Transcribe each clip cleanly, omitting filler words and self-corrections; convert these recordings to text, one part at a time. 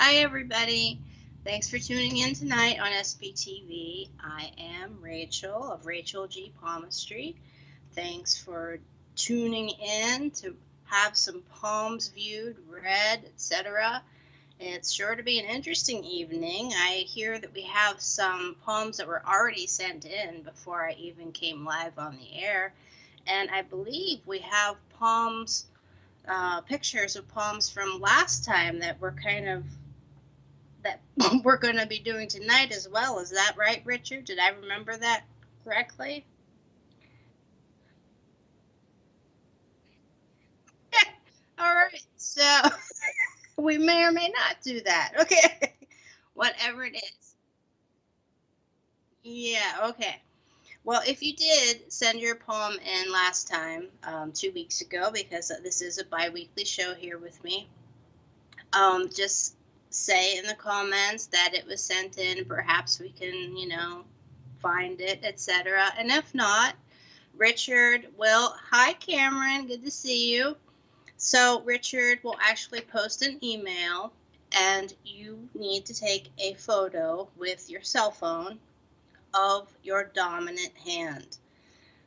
Hi, everybody. Thanks for tuning in tonight on SPTV. I am Racheal of Racheal G. Palmistry. Thanks for tuning in to have some palms viewed, read, etc. It's sure to be an interesting evening. I hear that we have some palms that were already sent in before I even came live on the air. And I believe we have palms, pictures of palms from last time that were that we're going to be doing tonight as well. Is that right, Richard? Did I remember that correctly? All right. So we may or may not do that. Okay. Whatever it is. Yeah. Okay. Well, if you did send your poem in last time, 2 weeks ago, because this is a bi weekly show here with me, just say in the comments that it was sent in. Perhaps we can, find it, etc. And if not, Richard will. Hi, Cameron. Good to see you. So, Richard will actually post an email, and you need to take a photo with your cell phone of your dominant hand.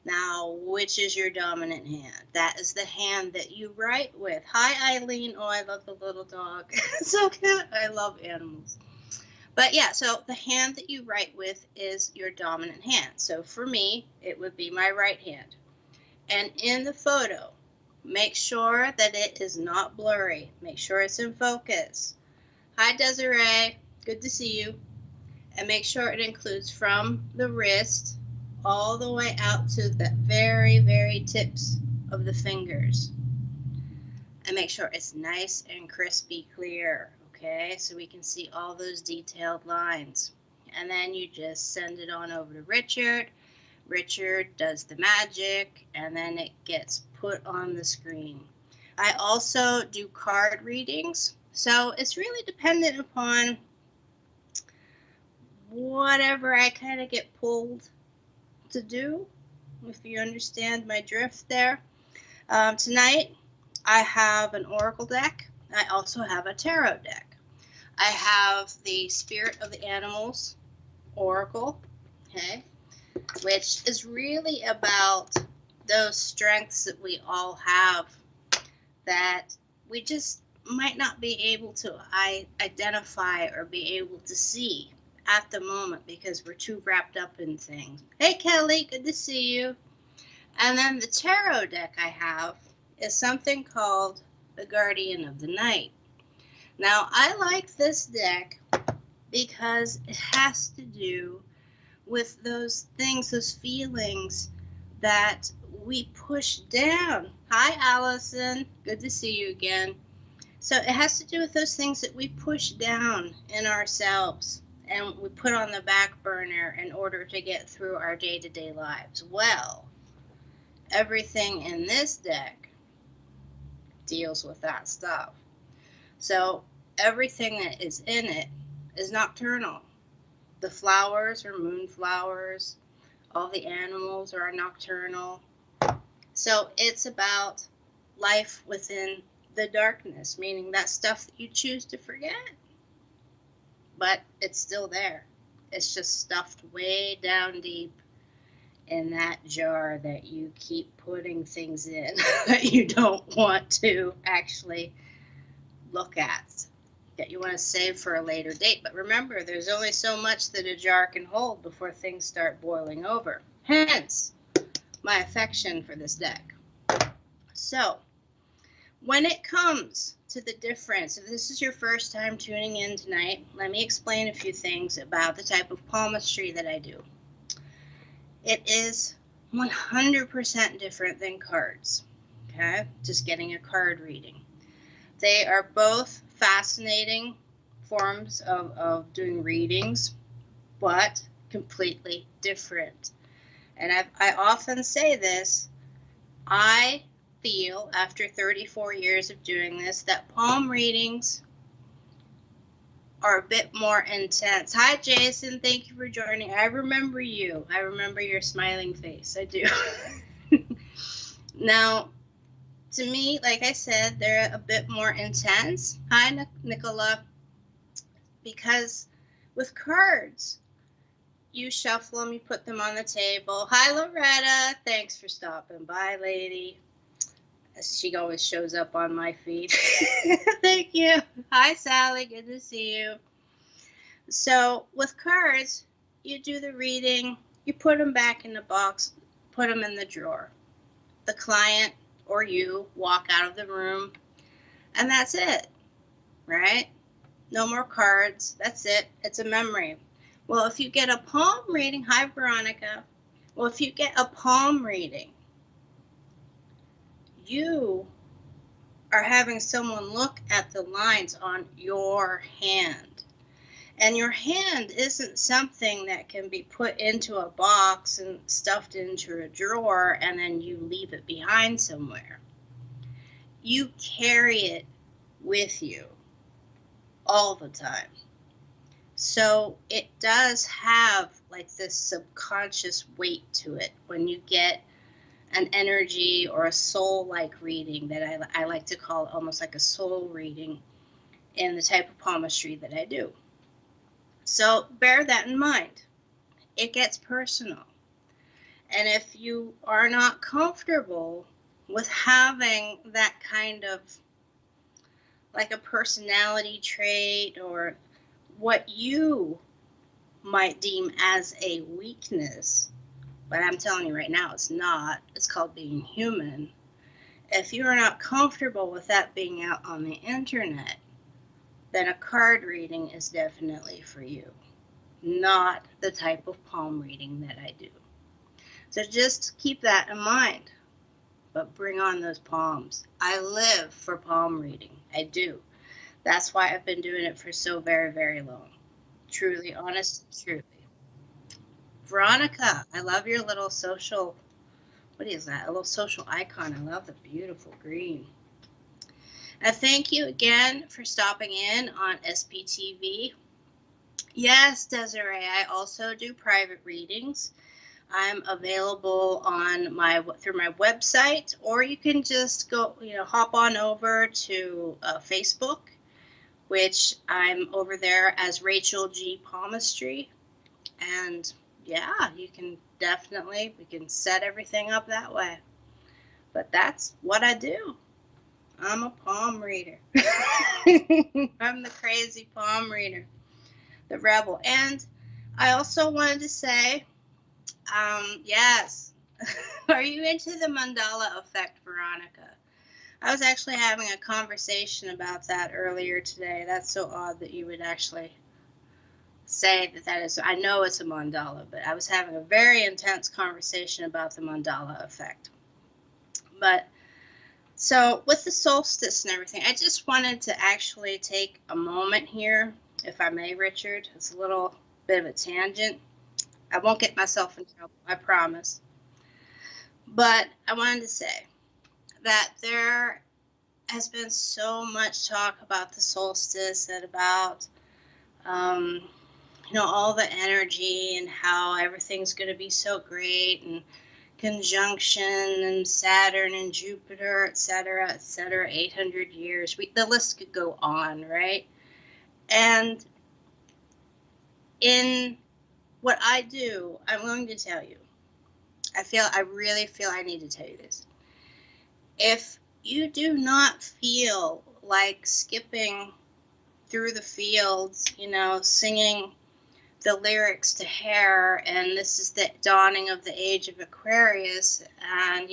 Now, which is your dominant hand? That is the hand that you write with. Hi, Eileen. Oh, I love the little dog. So cute. I love animals. But yeah, so the hand that you write with is your dominant hand. So for me, it would be my right hand. And in the photo, make sure that it is not blurry. Make sure it's in focus. Hi, Desiree. Good to see you. And make sure it includes from the wrist all the way out to the very, very tips of the fingers. And make sure it's nice and crispy clear, okay? So we can see all those detailed lines. And then you just send it on over to Richard. Richard does the magic, and then it gets put on the screen. I also do card readings, so it's really dependent upon whatever I kind of get pulled to do, if you understand my drift there. Tonight, I have an oracle deck. I also have a tarot deck. I have the Spirit of the Animals oracle, okay, which is really about those strengths that we all have that we just might not be able to identify or be able to see at the moment because we're too wrapped up in things. Hey, Kelly, good to see you. And then the tarot deck I have is something called the Guardian of the Night. Now, I like this deck because it has to do with those things, those feelings that we push down. Hi, Allison. Good to see you again. So it has to do with those things that we push down in ourselves and we put on the back burner in order to get through our day-to-day lives. Well, everything in this deck deals with that stuff. So everything that is in it is nocturnal. The flowers are moonflowers. All the animals are nocturnal. So it's about life within the darkness, meaning that stuff that you choose to forget. But it's still there. It's just stuffed way down deep in that jar that you keep putting things in that you don't want to actually look at, that you want to save for a later date. But remember, there's only so much that a jar can hold before things start boiling over. Hence, my affection for this deck. So, when it comes to the difference, if this is your first time tuning in tonight, let me explain a few things about the type of palmistry that I do. It is 100% different than cards, okay? Just getting a card reading. They are both fascinating forms of doing readings, but completely different. And I often say this, I feel after 34 years of doing this that palm readings are a bit more intense. Hi, Jason. Thank you for joining. I remember you. I remember your smiling face. I do. Now, to me, like I said, they're a bit more intense. Hi, Nicola. because with cards, you shuffle them, you put them on the table. Hi, Loretta. Thanks for stopping by, lady. She always shows up on my feed. Thank you. Hi, Sally. Good to see you. So with cards, you do the reading, you put them back in the box, put them in the drawer. The client or you walk out of the room, and that's it, right? No more cards. That's it. It's a memory. Well, if you get a palm reading, hi, Veronica. Well, if you get a palm reading, you are having someone look at the lines on your hand. And your hand isn't something that can be put into a box and stuffed into a drawer and then you leave it behind somewhere. You carry it with you all the time. So it does have like this subconscious weight to it when you get an energy or a soul-like reading that I like to call almost like a soul reading in the type of palmistry that I do. So bear that in mind. It gets personal. And if you are not comfortable with having that kind of like a personality trait or what you might deem as a weakness, but I'm telling you right now, it's not. It's called being human. If you are not comfortable with that being out on the internet, then a card reading is definitely for you. Not the type of palm reading that I do. So just keep that in mind. But bring on those palms. I live for palm reading. I do. That's why I've been doing it for so very, very long. Truly, honest, truly. Veronica, I love your little social, what is that? A little social icon. I love the beautiful green. And thank you again for stopping in on SPTV. Yes, Desiree, I also do private readings. I'm available on through my website, or you can just go, hop on over to Facebook, which I'm over there as Racheal G. Palmistry. And yeah, you can we can set everything up that way. But that's what I do. I'm a palm reader. I'm the crazy palm reader, the rebel. And I also wanted to say, yes, are you into the mandala effect, Veronica? I was actually having a conversation about that earlier today. That's so odd that you would actually say that is. I know it's a mandala, but I was having a very intense conversation about the mandala effect. But so with the solstice and everything, I just wanted to actually take a moment here, if I may, Richard. It's a little bit of a tangent. I won't get myself in trouble, I promise. But I wanted to say that there has been so much talk about the solstice and about all the energy and how everything's going to be so great and conjunction and Saturn and Jupiter, et cetera, 800 years. The list could go on, right? And in what I do, I'm going to tell you, I really feel I need to tell you this. If you do not feel like skipping through the fields, singing the lyrics to Hair, and this is the dawning of the age of Aquarius, and,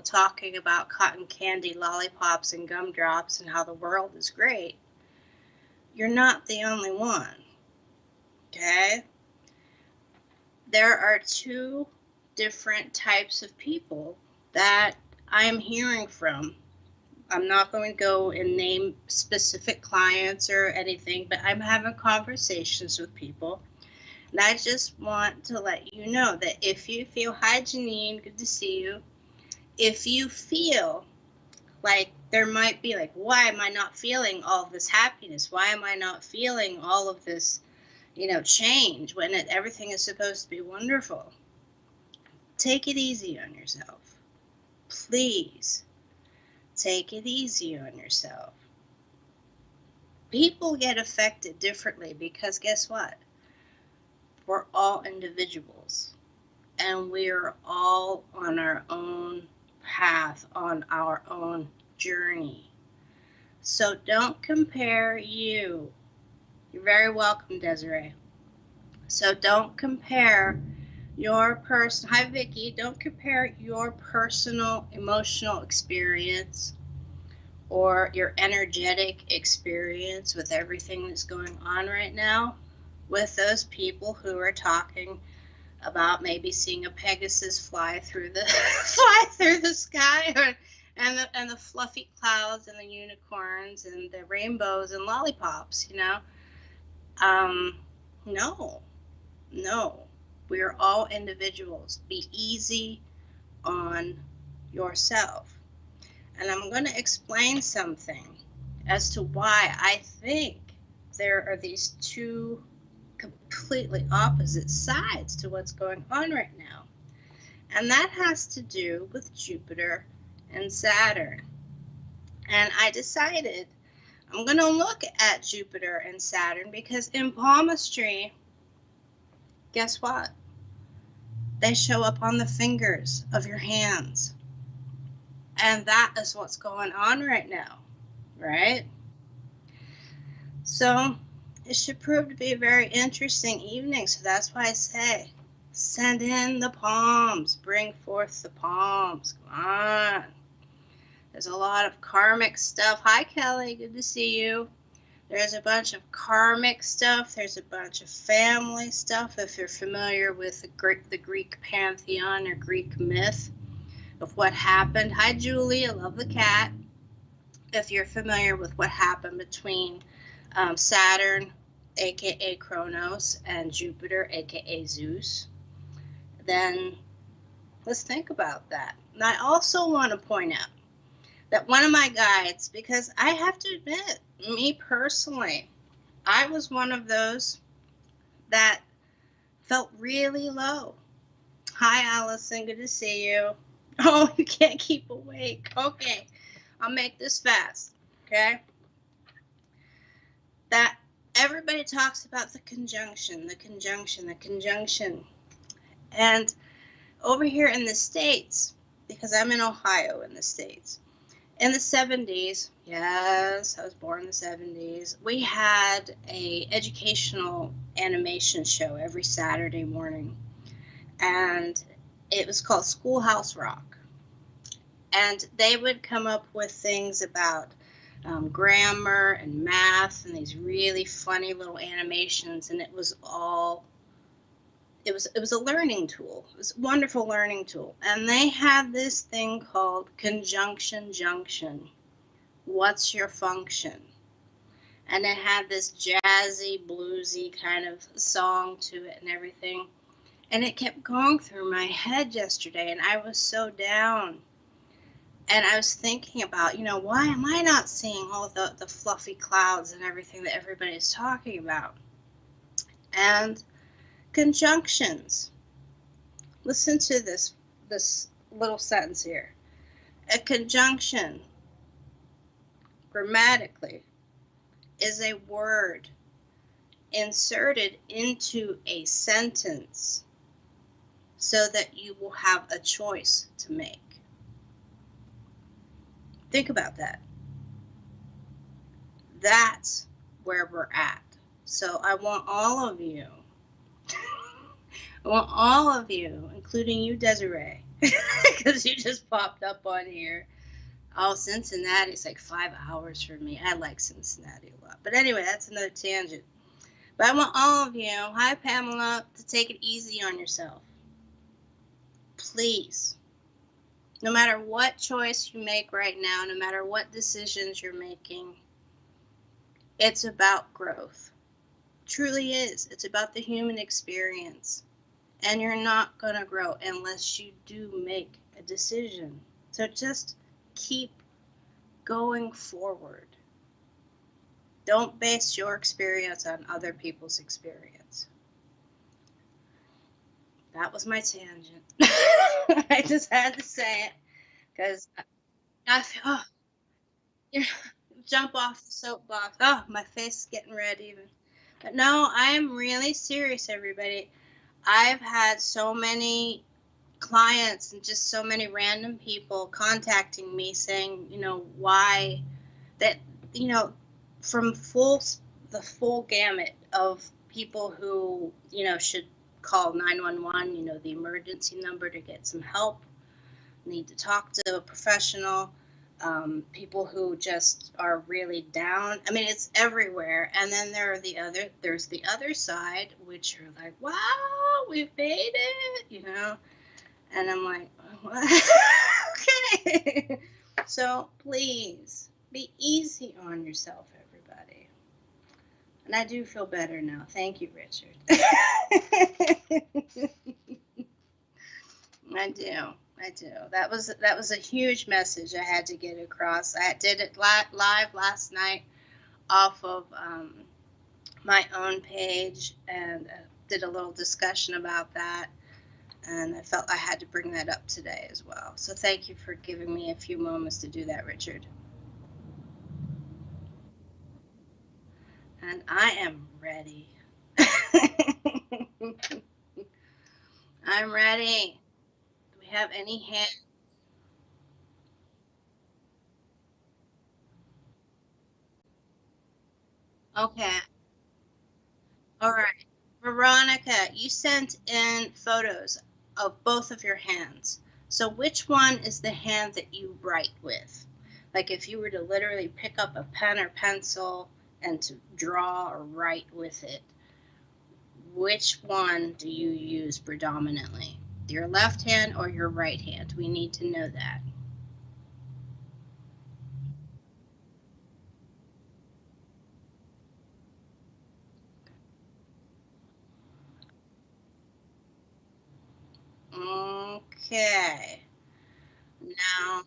talking about cotton candy, lollipops, and gumdrops, and how the world is great, you're not the only one, okay? There are two different types of people that I'm hearing from. I'm not going to go and name specific clients or anything, but I'm having conversations with people. And I just want to let you know that if you feel, hi Janine, good to see you. If you feel like there might be like, why am I not feeling all of this happiness? Why am I not feeling all of this, change when everything is supposed to be wonderful? Take it easy on yourself. Please take it easy on yourself. People get affected differently because guess what? We're all individuals and we're all on our own path, on our own journey. So don't compare you. You're very welcome, Desiree. So don't compare your person. Hi, Vicky. Don't compare your personal emotional experience or your energetic experience with everything that's going on right now with those people who are talking about maybe seeing a Pegasus fly through the fly through the sky, and the fluffy clouds and the unicorns and the rainbows and lollipops. Um, no, no, we are all individuals. Be easy on yourself. And I'm going to explain something as to why I think there are these two completely opposite sides to what's going on right now. And that has to do with Jupiter and Saturn. And I decided I'm going to look at Jupiter and Saturn because in palmistry, guess what? They show up on the fingers of your hands. And that is what's going on right now, right? So it should prove to be a very interesting evening. So that's why I say, send in the palms, bring forth the palms. Come on. There's a lot of karmic stuff. Hi, Kelly. Good to see you. There's a bunch of karmic stuff. There's a bunch of family stuff. If you're familiar with the Greek pantheon or Greek myth of what happened. Hi, Julie. I love the cat. If you're familiar with what happened between Saturn, aka Kronos, and Jupiter, aka Zeus, then let's think about that. And I also want to point out that one of my guides, because I have to admit, me personally, I was one of those that felt really low. Hi, Allison. Good to see you. Oh, you can't keep awake. Okay, I'll make this fast. Okay? That everybody talks about the conjunction, the conjunction, the conjunction. And over here in the States, because I'm in Ohio in the States, in the 70s, yes, I was born in the 70s, we had a educational animation show every Saturday morning. And it was called Schoolhouse Rock. And they would come up with things about grammar and math and these really funny little animations, and it was a learning tool. It was a wonderful learning tool. And they had this thing called conjunction junction. What's your function? And it had this jazzy, bluesy kind of song to it and everything. And it kept going through my head yesterday, and I was so down. And I was thinking about, why am I not seeing all the fluffy clouds and everything that everybody's talking about? And conjunctions. Listen to this little sentence here. A conjunction, grammatically, is a word inserted into a sentence so that you will have a choice to make. Think about that. That's where we're at. So I want all of you, including you, Desiree, because you just popped up on here. Oh, Cincinnati's like 5 hours from me. I like Cincinnati a lot. But anyway, that's another tangent. But I want all of you, hi Pamela, to take it easy on yourself. Please. No matter what choice you make right now, no matter what decisions you're making, it's about growth. It truly is. It's about the human experience. And you're not going to grow unless you do make a decision. So just keep going forward. Don't base your experience on other people's experience. That was my tangent. I just had to say it because I feel jump off the soapbox. Oh, my face is getting red even. But no, I am really serious, everybody. I've had so many clients and just so many random people contacting me saying, why that, you know, from the full gamut of people who, should call 911, the emergency number to get some help, need to talk to a professional, people who just are really down. I mean, it's everywhere. And then there's the other side, which are like, wow, we made it. And I'm like, what? Okay. So please be easy on yourself, everybody. And I do feel better now. Thank you, Richard. I do. I do. That was a huge message I had to get across. I did it live last night off of my own page and did a little discussion about that. And I felt I had to bring that up today as well. So thank you for giving me a few moments to do that, Richard. And I am ready. I'm ready. Do we have any hand? Okay. All right. Veronica, you sent in photos of both of your hands. So which one is the hand that you write with? Like if you were to literally pick up a pen or pencil and to draw or write with it, which one do you use predominantly? Your left hand or your right hand? We need to know that. Okay. Now,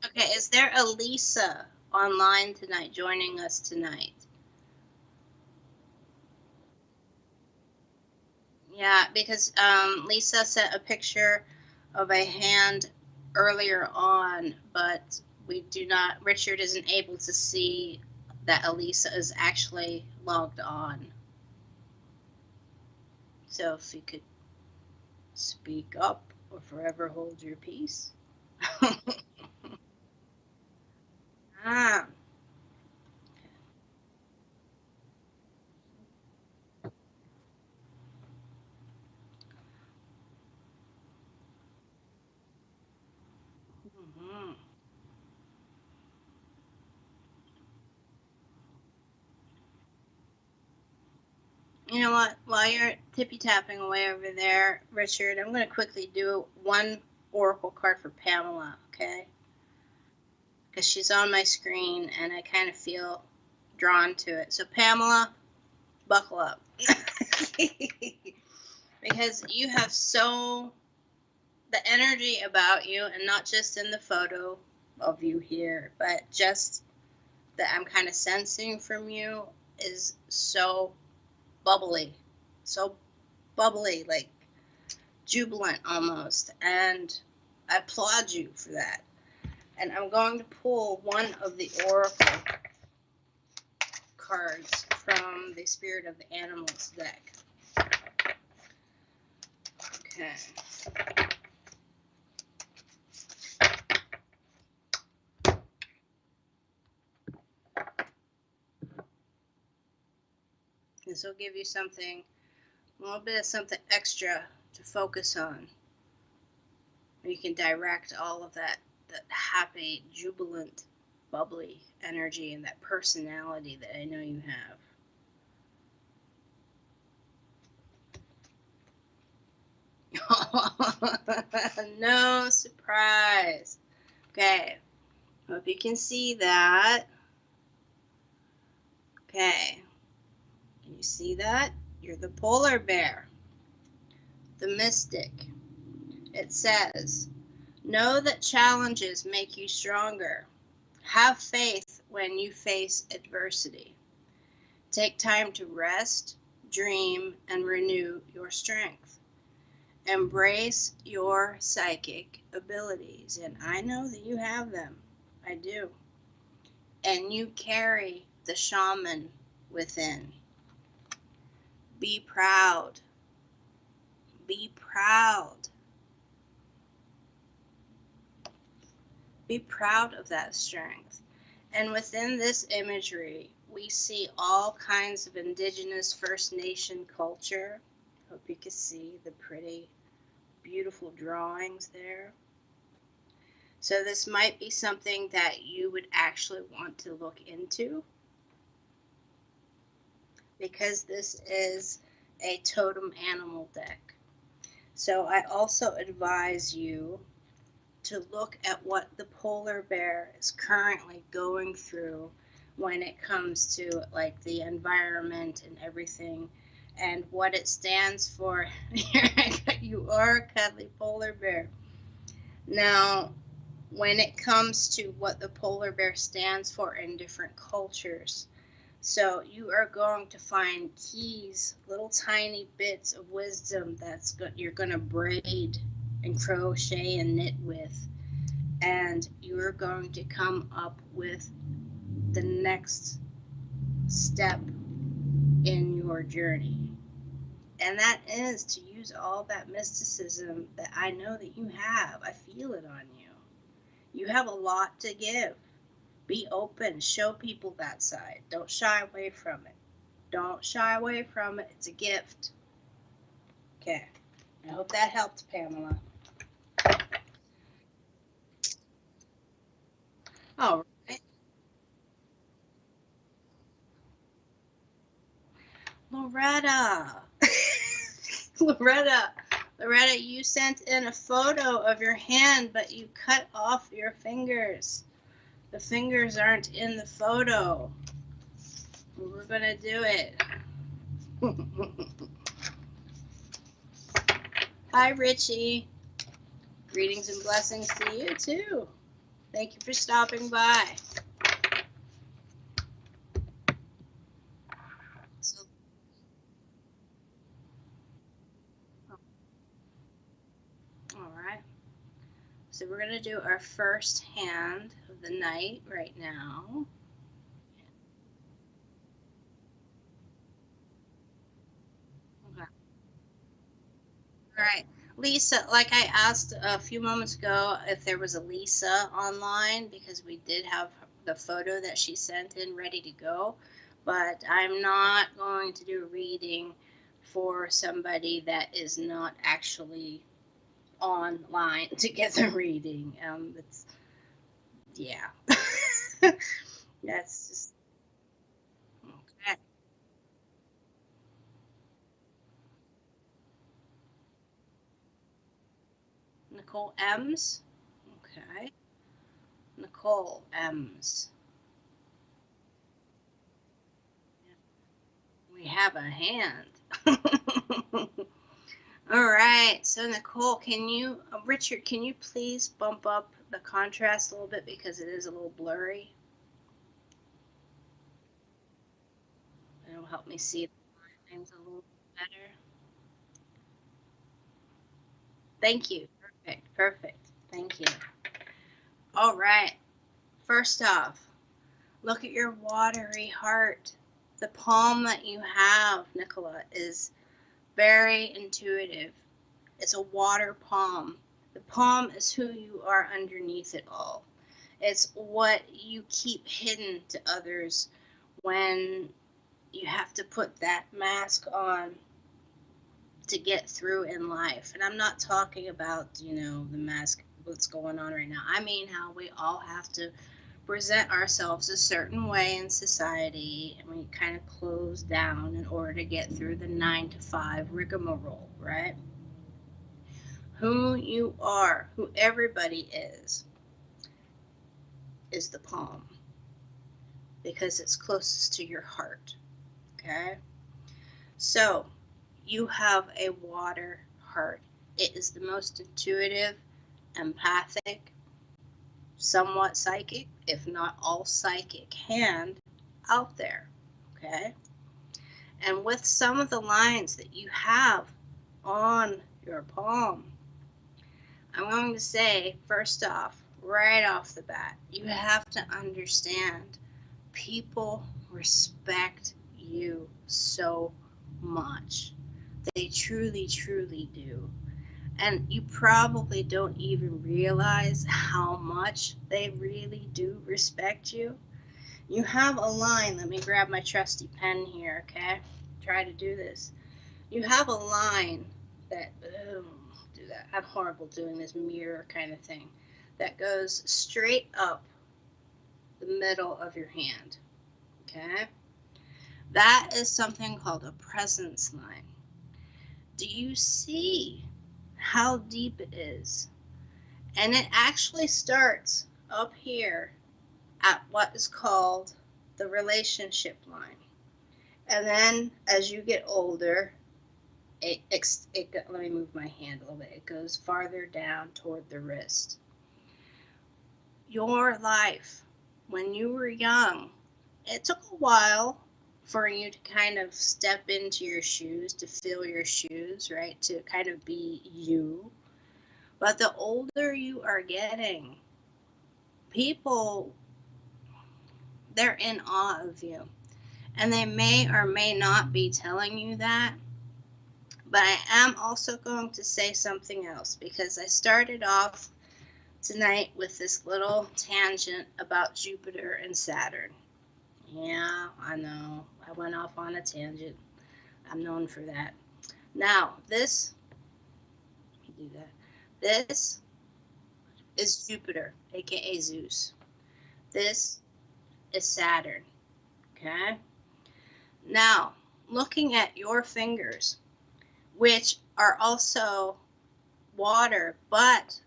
okay, is there a Lisa online tonight joining us tonight? Yeah, because Lisa sent a picture of a hand earlier on, but Richard isn't able to see that Elisa is actually logged on. So if you could speak up or forever hold your peace. Ah. Mhm. You know what? While you're tippy tapping away over there, Richard, I'm going to quickly do one oracle card for Pamela, okay? Because she's on my screen and I kind of feel drawn to it. So, Pamela, buckle up. Because you have the energy about you, and not just in the photo of you here, but just that I'm kind of sensing from you is so bubbly, so bubbly, like jubilant almost. And I applaud you for that. And I'm going to pull one of the oracle cards from the Spirit of the Animals deck. Okay. This will give you a little bit of something extra to focus on. You can direct all of that happy, jubilant, bubbly energy and that personality that I know you have. No surprise. Okay. Hope you can see that. Okay. Can you see that? You're the polar bear, the mystic. It says, know that challenges make you stronger. Have faith when you face adversity. Take time to rest, dream, and renew your strength. Embrace your psychic abilities. And I know that you have them. I do. and you carry the shaman within. Be proud. Be proud. Be proud of that strength. And within this imagery, we see all kinds of indigenous First Nation culture. Hope you can see the pretty, beautiful drawings there. So this might be something that you would actually want to look into, because this is a totem animal deck. So I also advise you to look at what the polar bear is currently going through when it comes to like the environment and everything, and what it stands for. You are a cuddly polar bear. Now, when it comes to what the polar bear stands for in different cultures, so you are going to find keys, little tiny bits of wisdom you're going to braid and crochet and knit with, and you're going to come up with the next step in your journey. And that is to use all that mysticism that I know that you have. I feel it on you. You have a lot to give. Be open, show people that side. Don't shy away from it. Don't shy away from it. It's a gift. Okay. I hope that helped, Pamela. All right. Loretta. Loretta. Loretta, you sent in a photo of your hand, but you cut off your fingers. The fingers aren't in the photo. We're going to do it. Hi, Richie. Greetings and blessings to you, too. Thank you for stopping by. So, all right. So we're going to do our first hand of the night right now. Okay. All right. Lisa, like I asked a few moments ago if there was a Lisa online, because we did have the photo that she sent in ready to go, but I'm not going to do a reading for somebody that is not actually online to get the reading. It's, yeah. That's just okay. Nicole M's. Okay. Nicole M's. We have a hand. All right. So Nicole, Richard, can you please bump up the contrast a little bit because it is a little blurry? It'll help me see things a little better. Thank you. Perfect. Perfect. Thank you. All right. First off, look at your watery heart. The palm that you have, Nicola, is very intuitive. It's a water palm. The palm is who you are underneath it all. It's what you keep hidden to others when you have to put that mask on to get through in life. And I'm not talking about, the mask, what's going on right now. I mean how we all have to present ourselves a certain way in society, and we kind of close down in order to get through the 9 to 5 rigmarole, right? Who you are, who everybody is the palm, because it's closest to your heart. Okay? So, you have a water heart. It is the most intuitive, empathic, somewhat psychic, if not all psychic hand out there. Okay? And with some of the lines that you have on your palm, I'm going to say, first off, right off the bat, you have to understand People respect you so much. They truly, truly do. And you probably don't even realize how much they really do respect you. You have a line. Let me grab my trusty pen here, okay? Try to do this. You have a line that, do that. I'm horrible doing this mirror kind of thing. That goes straight up the middle of your hand, okay? That is something called a presence line. Do you see how deep it is? And it actually starts up here at what is called the relationship line. And then as you get older, let me move my hand a little bit. It goes farther down toward the wrist. Your life, when you were young, it took a while for you to kind of step into your shoes, to fill your shoes, right? To kind of be you. But the older you are getting, people, they're in awe of you. And they may or may not be telling you that. But I am also going to say something else, because I started off tonight with this little tangent about Jupiter and Saturn. Yeah, I know. I went off on a tangent. I'm known for that. Now, this is Jupiter, aka Zeus. This is Saturn, okay? Now, looking at your fingers, which are also water, but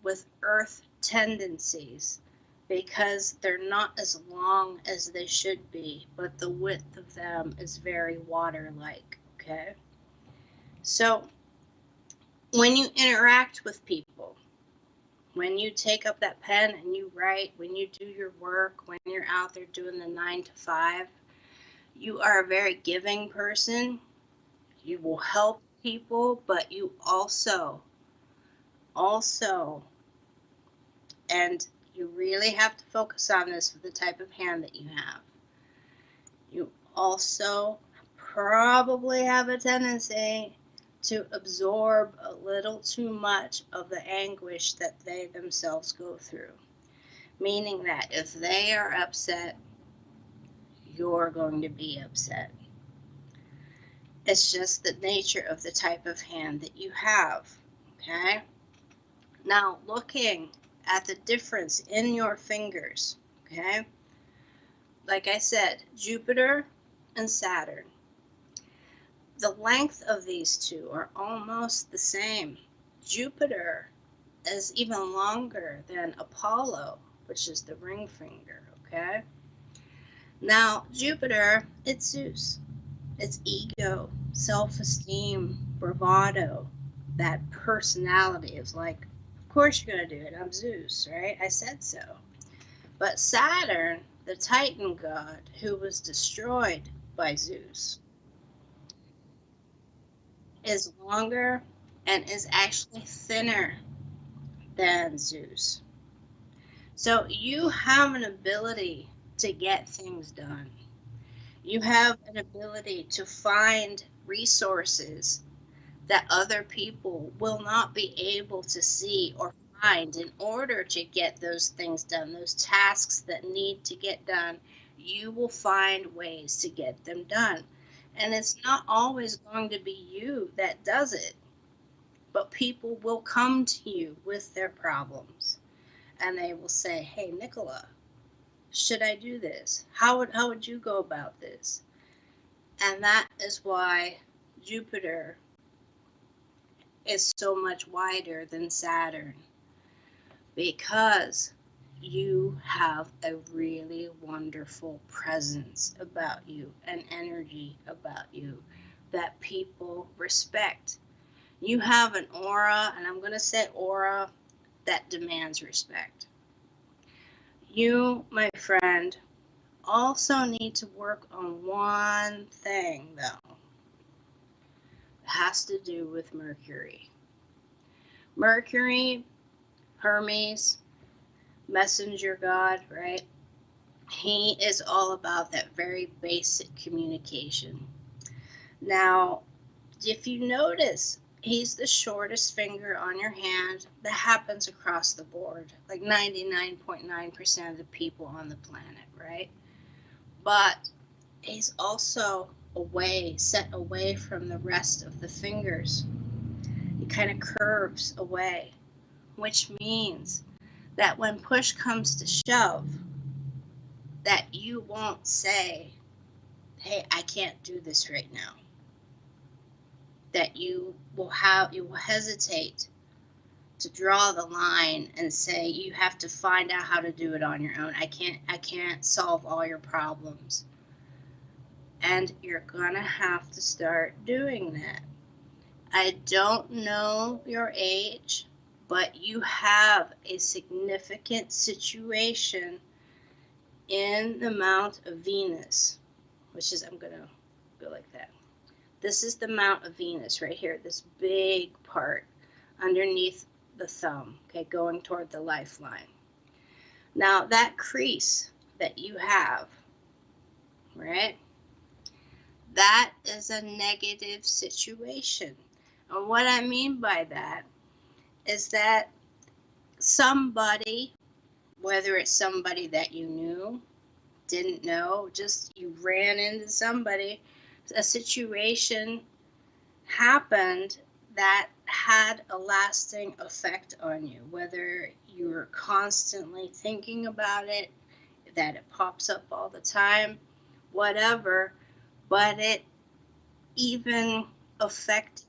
with earth tendencies, because they're not as long as they should be, but the width of them is very water-like, okay? So when you interact with people, when you take up that pen and you write, when you do your work, when you're out there doing the 9 to 5, you are a very giving person. You will help people, but you also, and you really have to focus on this with the type of hand that you have. You also probably have a tendency to absorb a little too much of the anguish that they themselves go through. Meaning that if they are upset, you're going to be upset. It's just the nature of the type of hand that you have, okay? Now, looking at the difference in your fingers, okay? Like I said, Jupiter and Saturn. The length of these two are almost the same. Jupiter is even longer than Apollo, which is the ring finger, okay? Now, Jupiter, it's Zeus. It's ego, self-esteem, bravado. That personality is like, of course you're going to do it. I'm Zeus, right? I said so. But Saturn, the Titan god, who was destroyed by Zeus, is longer and is actually thinner than Zeus. So you have an ability to get things done. You have an ability to find resources that other people will not be able to see or find in order to get those things done, those tasks that need to get done. You will find ways to get them done. And it's not always going to be you that does it, but people will come to you with their problems. And they will say, hey, Nicola, should I do this? How would you go about this? And that is why Jupiter is so much wider than Saturn, because you have a really wonderful presence about you, an energy about you that people respect. You have an aura, and I'm going to say aura, that demands respect. You, my friend, also need to work on one thing, though. It has to do with Mercury. Mercury, Hermes, messenger god, right? He is all about that very basic communication. Now, if you notice, he's the shortest finger on your hand. That happens across the board, like 99.9% of the people on the planet, right? But he's also set away from the rest of the fingers. He kind of curves away, which means that when push comes to shove, that you won't say, hey, I can't do this right now. That you will hesitate to draw the line and say you have to find out how to do it on your own. I can't solve all your problems. And you're gonna have to start doing that. I don't know your age, but you have a significant situation in the Mount of Venus, which is, I'm going to go like that. This is the Mount of Venus right here, this big part underneath the thumb, okay, going toward the lifeline. Now, that crease that you have, right, that is a negative situation. And what I mean by that is that somebody, whether it's somebody that you knew, didn't know, just you ran into somebody, a situation happened that had a lasting effect on you, whether you were constantly thinking about it, that it pops up all the time, whatever, but it even affected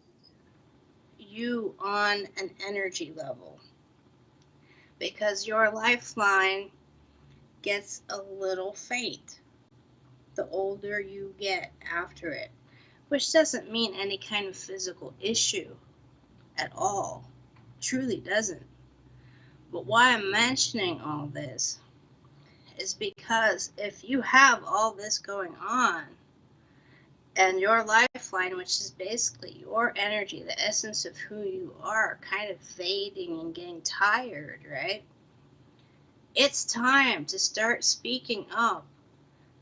you on an energy level, because your lifeline gets a little faint the older you get after it, which doesn't mean any kind of physical issue at all. Truly doesn't. But why I'm mentioning all this is because if you have all this going on and your lifeline, which is basically your energy, the essence of who you are, kind of fading and getting tired, right? It's time to start speaking up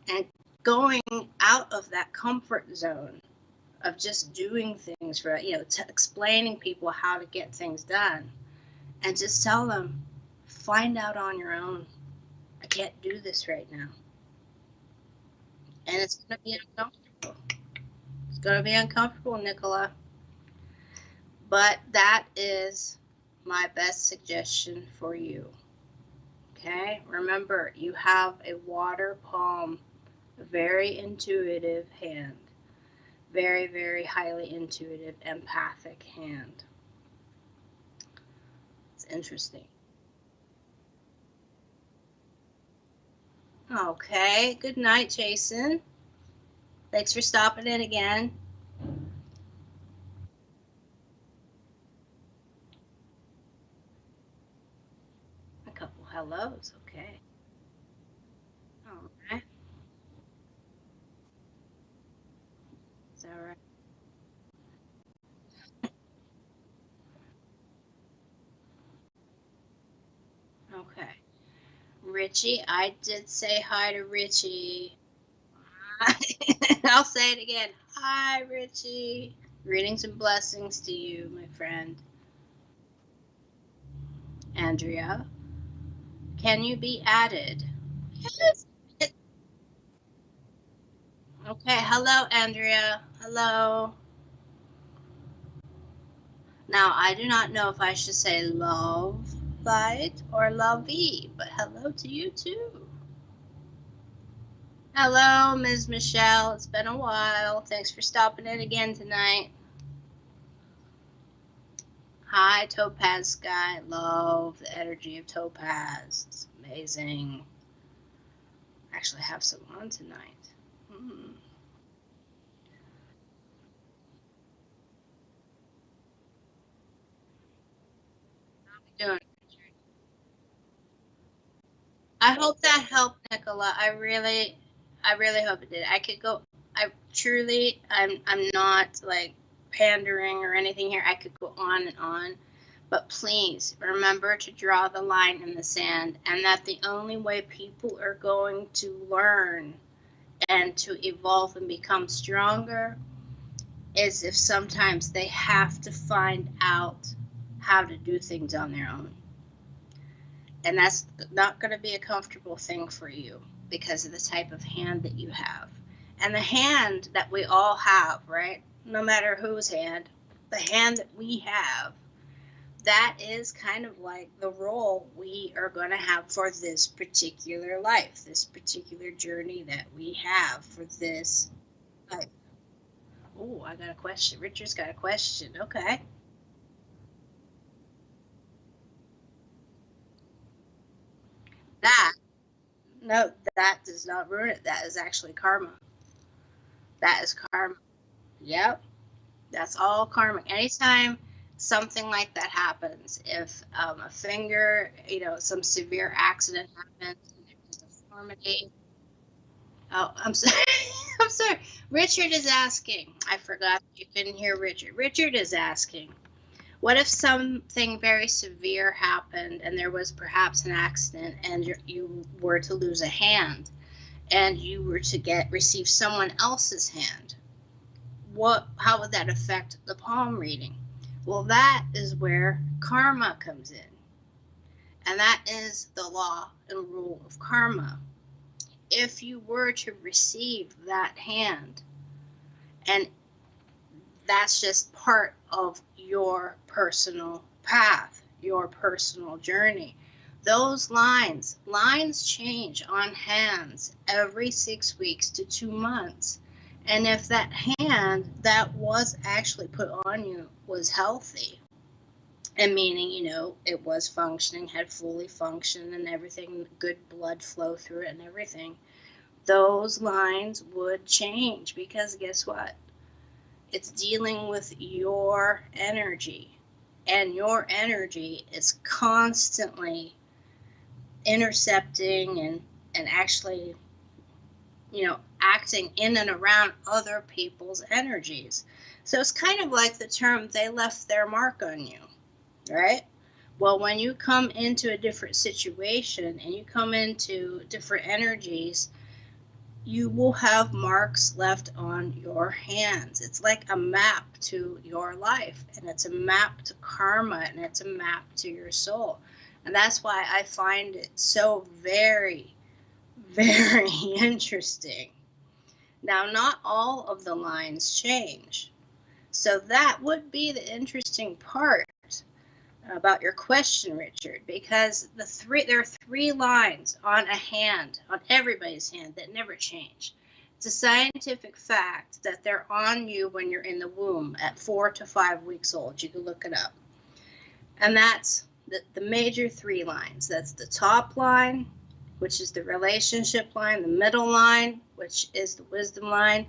and going out of that comfort zone of just doing things, right? Explaining people how to get things done, and just tell them, find out on your own. I can't do this right now. And it's going to be uncomfortable. It's going to be uncomfortable, Nicola. But that is my best suggestion for you. Okay? Remember, you have a water palm, a very intuitive hand. Very, very highly intuitive, empathic hand. It's interesting. Okay, good night, Jason. Thanks for stopping in again. A couple hellos, okay. All right. Is that right? Okay. Richie, I did say hi to Richie. I'll say it again. Hi, Richie. Greetings and blessings to you, my friend. Andrea, can you be added? Yes. Okay, hello, Andrea. Hello. Now, I do not know if I should say love light or lovey, but hello to you too. Hello, Ms. Michelle. It's been a while. Thanks for stopping in again tonight. Hi, Topaz Sky. Love the energy of Topaz. It's amazing. Actually, I have some on tonight. Doing. I hope that helped, Nicola. I really hope it did. I could go. I'm not like pandering or anything here. I could go on and on, But please remember to draw the line in the sand, and that the only way people are going to learn and to evolve and become stronger is if sometimes they have to find out how to do things on their own. And that's not going to be a comfortable thing for you because of the type of hand that you have. And the hand that we all have, right? No matter whose hand, the hand that we have, that is kind of like the role we are going to have for this particular life, this particular journey that we have for this life. Oh, I got a question. Richard's got a question. Okay. That, no, that does not ruin it. That is actually karma. That is karma. Yep. That's all karma. Anytime something like that happens, if a finger, some severe accident happens, and there's a deformity. Oh, I'm sorry. I'm sorry. Richard is asking. I forgot you couldn't hear Richard. Richard is asking, what if something very severe happened and there was perhaps an accident and you were to lose a hand and you were to receive someone else's hand? How would that affect the palm reading? Well, that is where karma comes in. And that is the law and rule of karma. If you were to receive that hand, and that's just part of your personal path, your personal journey. Those lines change on hands every 6 weeks to 2 months. And if that hand that was actually put on you was healthy, and meaning, it was functioning, had fully functioned and everything, good blood flow through it and everything, those lines would change because guess what? It's dealing with your energy, and your energy is constantly intercepting and actually, acting in and around other people's energies. So it's kind of like the term, they left their mark on you, right? Well, when you come into a different situation and you come into different energies, you will have marks left on your hands. It's like a map to your life, and it's a map to karma, and it's a map to your soul. And that's why I find it so very, very interesting. Now, not all of the lines change. So that would be the interesting part about your question, Richard, because there are 3 lines on a hand, on everybody's hand, that never change. It's a scientific fact that they're on you when you're in the womb at 4 to 5 weeks old. You can look it up. And that's the major 3 lines. That's the top line, which is the relationship line, the middle line, which is the wisdom line,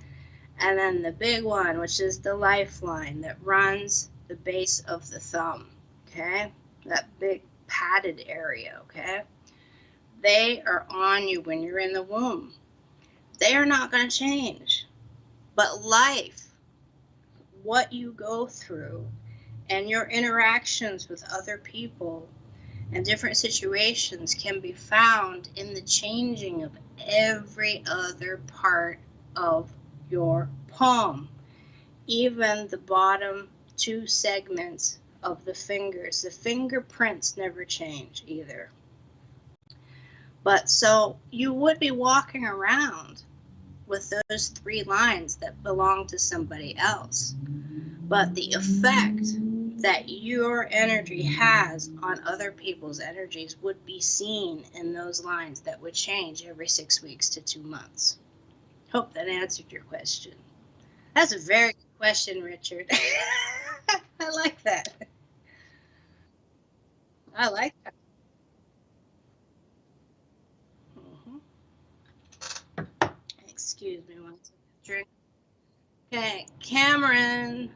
and then the big one, which is the lifeline that runs the base of the thumb. Okay, that big padded area, okay? They are on you when you're in the womb. They are not going to change. But life, what you go through, and your interactions with other people and different situations can be found in the changing of every other part of your palm, even the bottom 2 segments of the fingers. The fingerprints never change either. But so you would be walking around with those 3 lines that belong to somebody else. But the effect that your energy has on other people's energies would be seen in those lines that would change every 6 weeks to 2 months. Hope that answered your question. That's a very good question, Richard. I like that. I like that. Mhm. Excuse me one second. Drink. Okay, Cameron,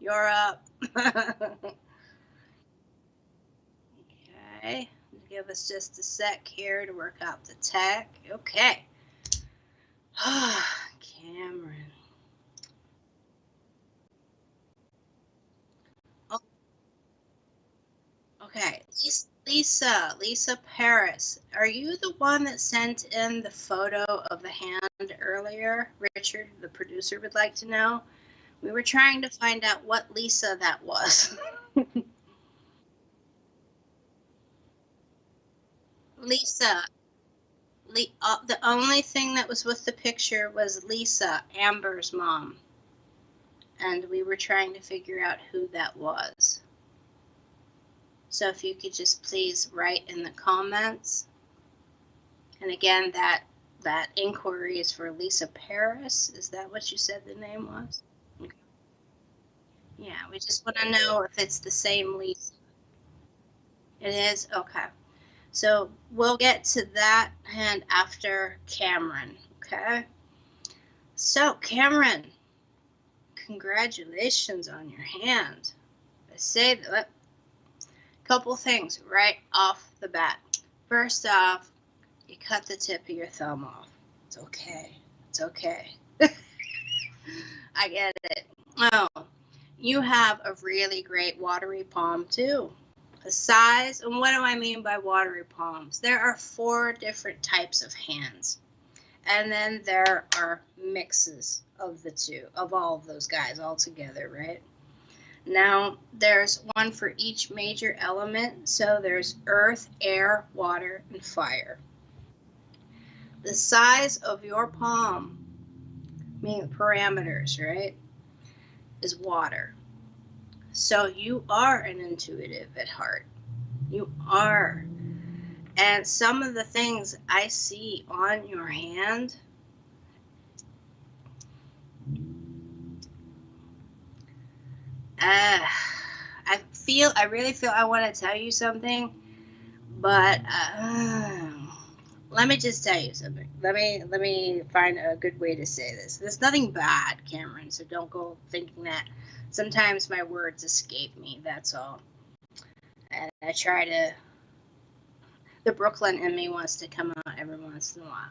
you're up. Okay, give us just a sec here to work out the tech. Okay. Cameron. Oh, Okay, Lisa Paris, are you the one that sent in the photo of the hand earlier? Richard, the producer, would like to know. We were trying to find out what Lisa that was. Lisa, the only thing that was with the picture was Lisa, Amber's mom. And we were trying to figure out who that was. So if you could just please write in the comments. And again, that inquiry is for Lisa Paris. Is that what you said the name was? Okay. Yeah, we just want to know if it's the same Lisa. It is? Okay. So we'll get to that hand after Cameron, okay? So, Cameron, congratulations on your hand. I say that couple things right off the bat. First off, you cut the tip of your thumb off. It's okay. It's okay. I get it. Oh, you have a really great watery palm too. The size, and what do I mean by watery palms? There are 4 different types of hands. And then there are mixes of the two, of all of those guys all together, right? Now, there's one for each major element. So there's earth, air, water, and fire. The size of your palm, meaning the parameters, right, is water. So you are an intuitive at heart. You are. And some of the things I see on your hand, I really feel I want to tell you something, but let me just tell you something. Let me find a good way to say this. There's nothing bad, Cameron, so don't go thinking that. Sometimes my words escape me, that's all. And I try to, the Brooklyn in me wants to come out every once in a while.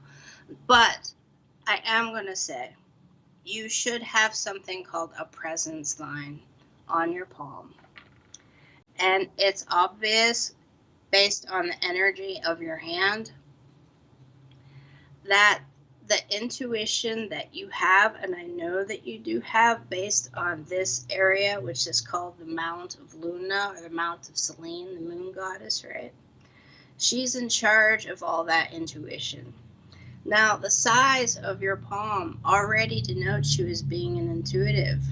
But I am going to say, you should have something called a presence line on your palm. And it's obvious, based on the energy of your hand, that the intuition that you have, and I know that you do have, based on this area, which is called the Mount of Luna, or the Mount of Selene, the moon goddess, right? She's in charge of all that intuition. Now, the size of your palm already denotes you as being an intuitive,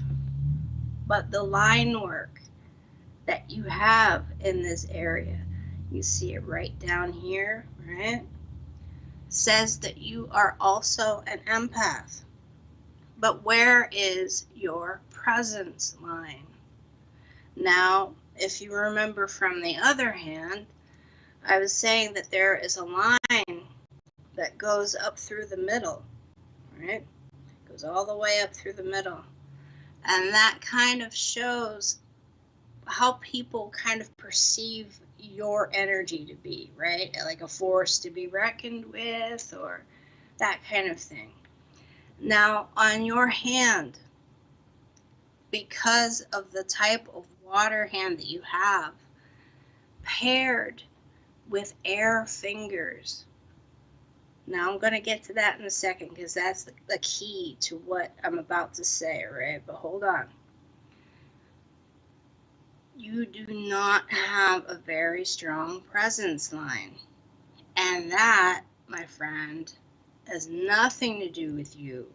but the line work that you have in this area, you see it right down here, right? Says that you are also an empath. But where is your presence line? Now, if you remember from the other hand, I was saying that there is a line that goes up through the middle, right? Goes all the way up through the middle. And that kind of shows how people kind of perceive your energy to be, right? Like a force to be reckoned with, or that kind of thing. Now, on your hand, because of the type of water hand that you have, paired with air fingers. Now, I'm going to get to that in a second, because that's the key to what I'm about to say, right? But hold on. You do not have a very strong presence line. And that, my friend, has nothing to do with you.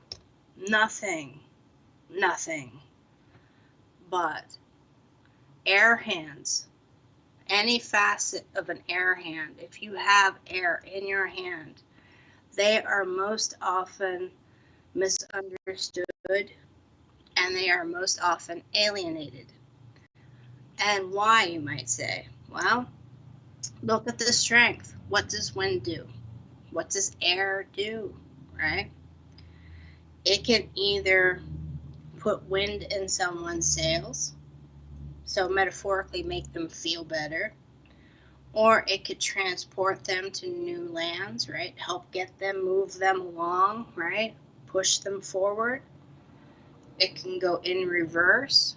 Nothing. But air hands, any facet of an air hand, if you have air in your hand, they are most often misunderstood, and they are most often alienated. And why, you might say? Well, look at the strength. What does wind do? What does air do, right? It can either put wind in someone's sails, so metaphorically make them feel better, or it could transport them to new lands, right? Help get them, move them along, right? Push them forward. It can go in reverse,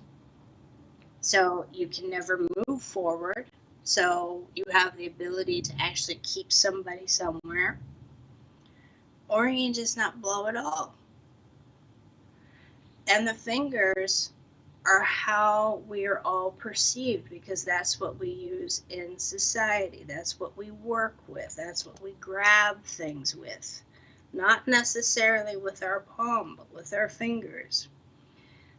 so you can never move forward, So you have the ability to actually keep somebody somewhere, or you can just not blow at all. And the fingers are how we are all perceived, because that's what we use in society. That's what we work with. That's what we grab things with. Not necessarily with our palm, but with our fingers.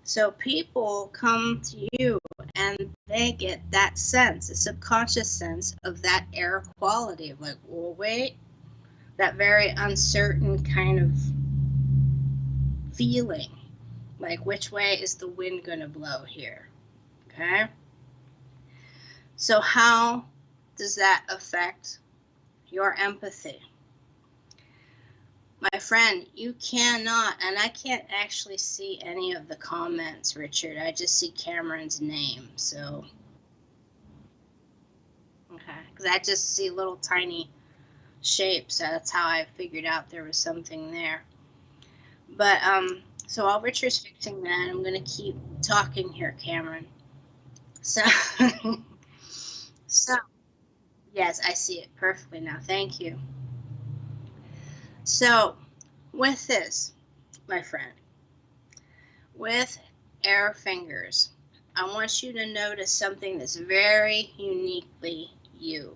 So people come to you and they get that sense, a subconscious sense of that air quality of like, well, wait, that very uncertain kind of feeling. Like, which way is the wind going to blow here? Okay? So how does that affect your empathy? My friend, you cannot, and I can't actually see any of the comments, Richard. I just see Cameron's name, so. Okay, because I just see little tiny shapes. So that's how I figured out there was something there. But, so while Richard's fixing that, I'm going to keep talking here, Cameron. So, so, yes, I see it perfectly now. Thank you. So, with this, my friend, with air fingers, I want you to notice something that's very uniquely you.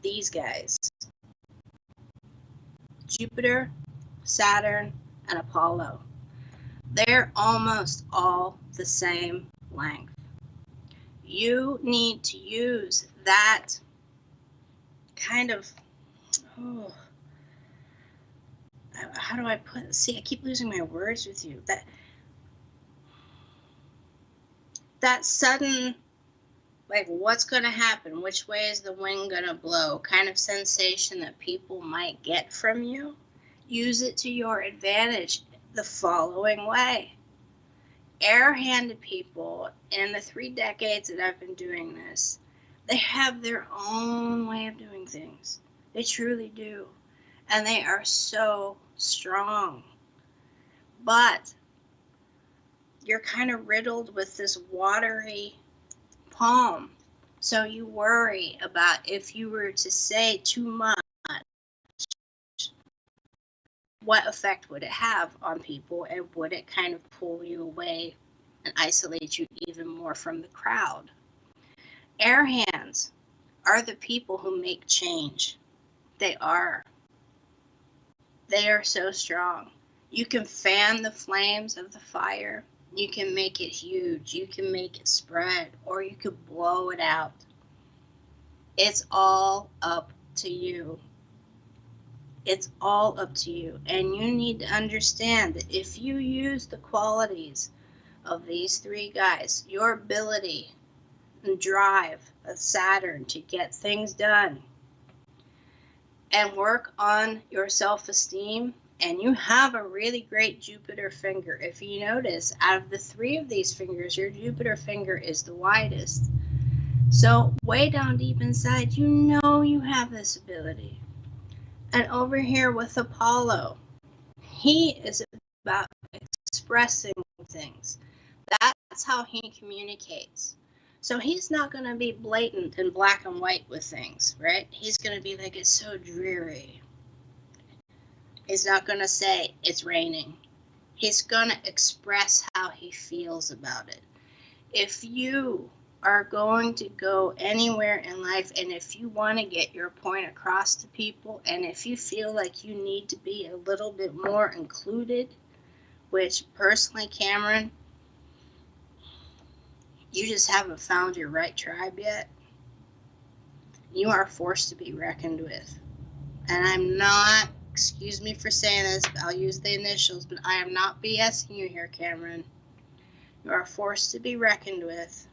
These guys, Jupiter, Saturn, and Apollo, they're almost all the same length. You need to use that kind of, oh, how do I put it? See, I keep losing my words with you. That sudden, like, what's going to happen? Which way is the wind going to blow? Kind of sensation that people might get from you. Use it to your advantage the following way. Air-handed people, in the 3 decades that I've been doing this, they have their own way of doing things. They truly do. And they are so strong. But you're kind of riddled with this watery palm. So you worry about if you were to say too much, what effect would it have on people, and would it kind of pull you away and isolate you even more from the crowd? Air hands are the people who make change. They are. They are so strong. You can fan the flames of the fire. You can make it huge. You can make it spread, or you could blow it out. It's all up to you. It's all up to you. And you need to understand that if you use the qualities of these 3 guys, your ability and drive of Saturn to get things done and work on your self-esteem, and you have a really great Jupiter finger. If you notice, out of the 3 of these fingers, your Jupiter finger is the widest. So way down deep inside, you know you have this ability. And over here with Apollo, he is about expressing things. That's how he communicates. So he's not going to be blatant and black and white with things, right? He's going to be like, it's so dreary. He's not going to say it's raining. He's going to express how he feels about it. If you are going to go anywhere in life, and if you want to get your point across to people, and if you feel like you need to be a little bit more included, which personally, Cameron, you just haven't found your right tribe yet, you are forced to be reckoned with. And I'm not, excuse me for saying this, I'll use the initials, but I am not BSing you here, Cameron. You are forced to be reckoned with.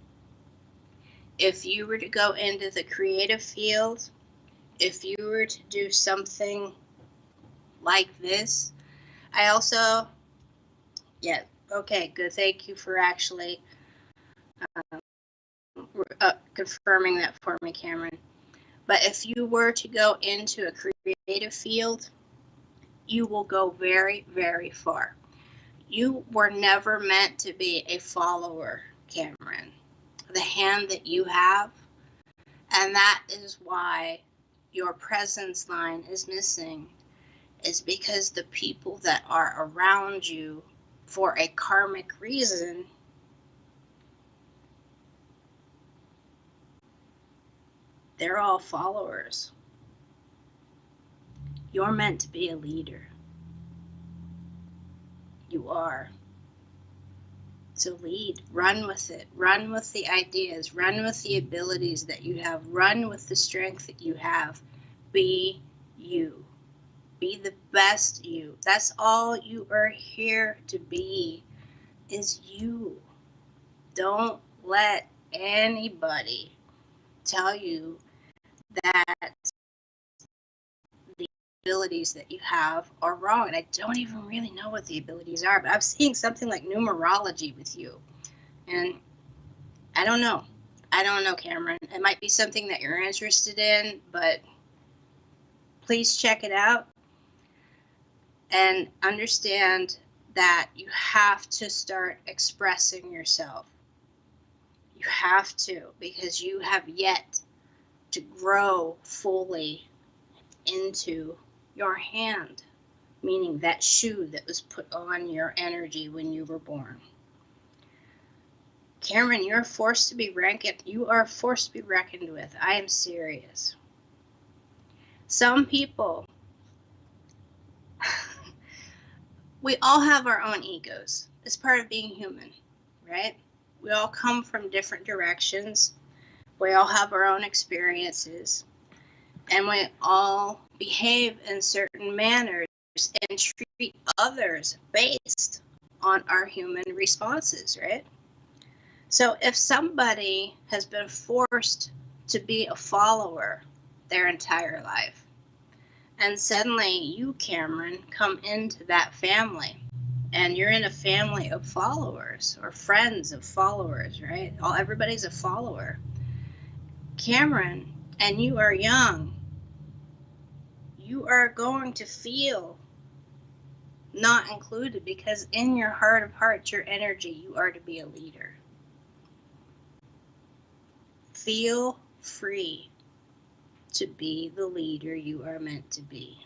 If you were to go into the creative field, if you were to do something like this, I also, yeah, okay, good, thank you for actually confirming that for me, Cameron. But if you were to go into a creative field, you will go very, very far. You were never meant to be a follower, Cameron. the hand that you have. And that is why your presence line is missing, is because the people that are around you for a karmic reason they're all followers. You're meant to be a leader. You are. So lead, run with it, run with the ideas, run with the abilities that you have, run with the strength that you have. Be you. Be the best you. That's all you are here to be, is you. Don't let anybody tell you that the abilities that you have are wrong. And I don't even really know what the abilities are, but I'm seeing something like numerology with you. And I don't know. I don't know, Cameron. It might be something that you're interested in, but please check it out and understand that you have to start expressing yourself. You have to, because you have yet to grow fully into your hand, meaning that shoe that was put on your energy when you were born. Cameron, you're a force to be reckoned. You are a force to be reckoned with. I am serious. Some people, we all have our own egos. It's part of being human, right? We all come from different directions. We all have our own experiences. And we all behave in certain manners and treat others based on our human responses, right? So if somebody has been forced to be a follower their entire life, and suddenly you, Cameron, come into that family, and you're in a family of followers or friends of followers, right? Everybody's a follower. Cameron, and you are young, you are going to feel not included, because in your heart of hearts, your energy, you are to be a leader. Feel free to be the leader you are meant to be.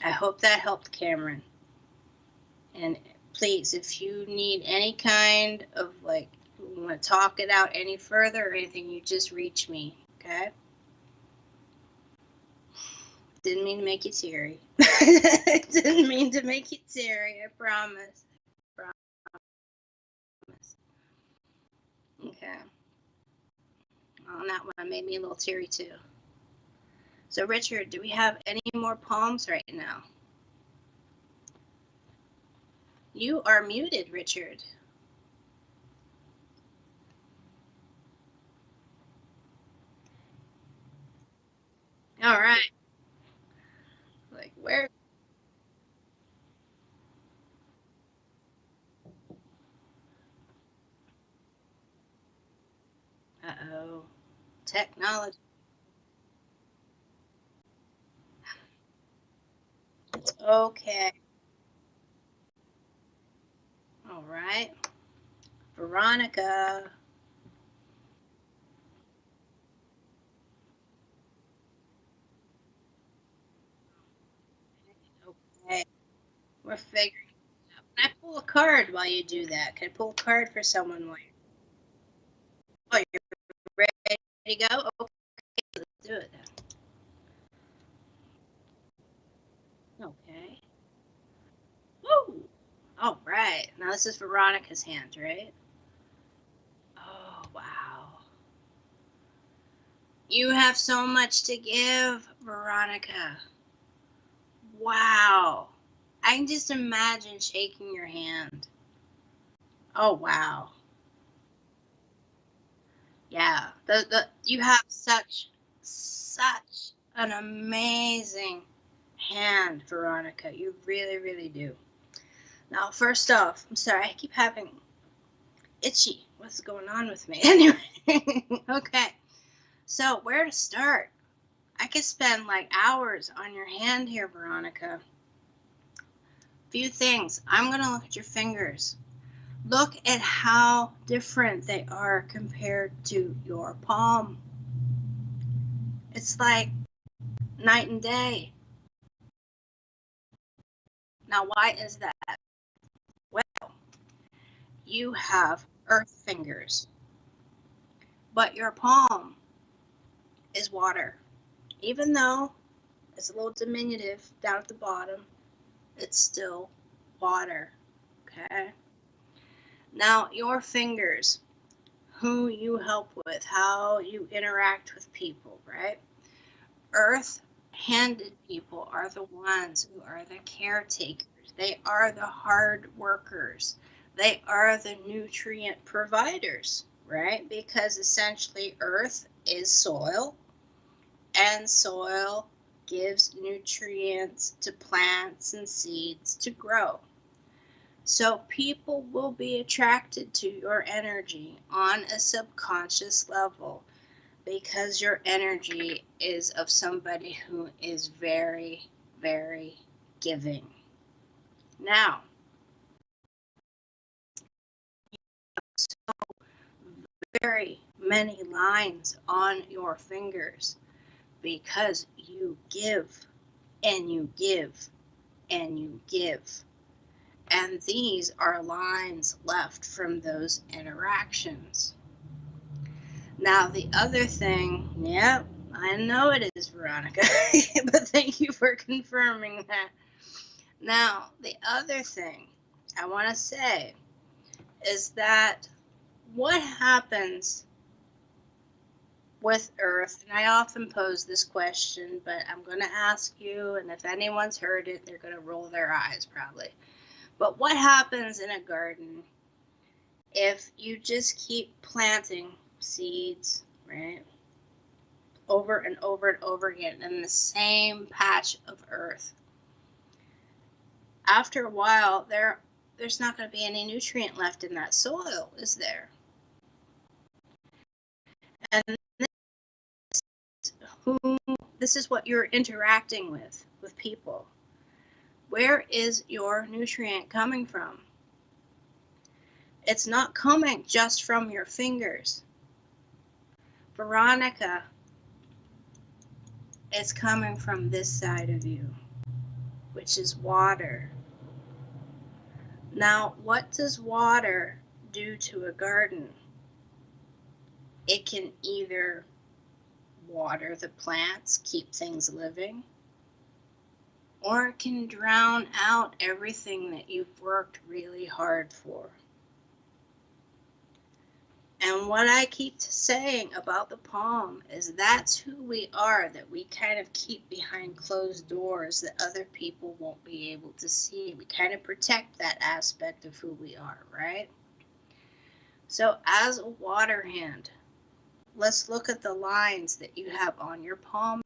I hope that helped, Cameron. And please, if you need any kind of, like, you want to talk it out any further or anything, you just reach me, okay? Didn't mean to make you teary. Didn't mean to make you teary, I promise. Okay. On that one made me a little teary too. So Richard, do we have any more palms right now? You are muted, Richard. All right. Like where? Uh-oh. Technology. Okay. All right. Veronica. Okay. We're figuring it out. Can I pull a card while you do that? Can I pull a card for someone while you're... Oh, you're ready to go? Okay, let's do it then. Okay. Woo! All right. Now this is Veronica's hand, right? Oh, wow. You have so much to give, Veronica. Wow. I can just imagine shaking your hand. Oh, wow. Yeah. You have such an amazing hand, Veronica. You really, really do. Now, first off, I'm sorry, I keep having itchy. What's going on with me? Anyway, okay. So, where to start? I could spend like hours on your hand here, Veronica. Few things. I'm going to look at your fingers. Look at how different they are compared to your palm. It's like night and day. Now, why is that? Well, you have earth fingers, but your palm is water. Even though it's a little diminutive down at the bottom, it's still water, okay? Now, your fingers, who you help with, how you interact with people, right? Earth-handed people are the ones who are the caretakers. They are the hard workers. They are the nutrient providers, right? Because essentially earth is soil, and soil gives nutrients to plants and seeds to grow. So people will be attracted to your energy on a subconscious level because your energy is of somebody who is very, very giving. Now, so very many lines on your fingers because you give and you give and you give. And these are lines left from those interactions. Now, the other thing, yep, I know it is, Veronica, but thank you for confirming that. Now, the other thing I want to say is that what happens with Earth, and I often pose this question, but I'm going to ask you, and if anyone's heard it, they're going to roll their eyes probably. But what happens in a garden if you just keep planting seeds, right, over and over and over again in the same patch of earth? After a while, there's not going to be any nutrient left in that soil, is there? And this is what you're interacting with people. Where is your nutrient coming from? It's not coming just from your fingers. Veronica, it's coming from this side of you, which is water. Now, what does water do to a garden? It can either water the plants, keep things living, or it can drown out everything that you've worked really hard for. And what I keep saying about the palm is that's who we are, that we kind of keep behind closed doors that other people won't be able to see. We kind of protect that aspect of who we are, right? So as a water hand, let's look at the lines that you have on your palm,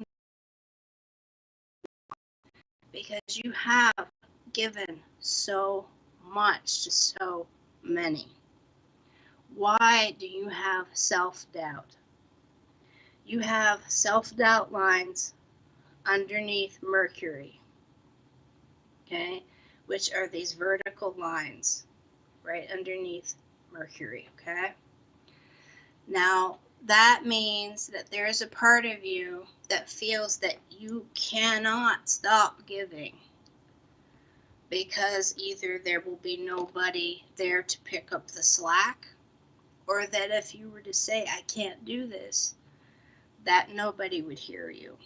because you have given so much to so many. Why do you have self-doubt? You have self-doubt lines underneath Mercury, okay, which are these vertical lines right underneath Mercury, okay? Now, that means that there is a part of you that feels that you cannot stop giving because either there will be nobody there to pick up the slack, or that if you were to say, I can't do this, that nobody would hear you.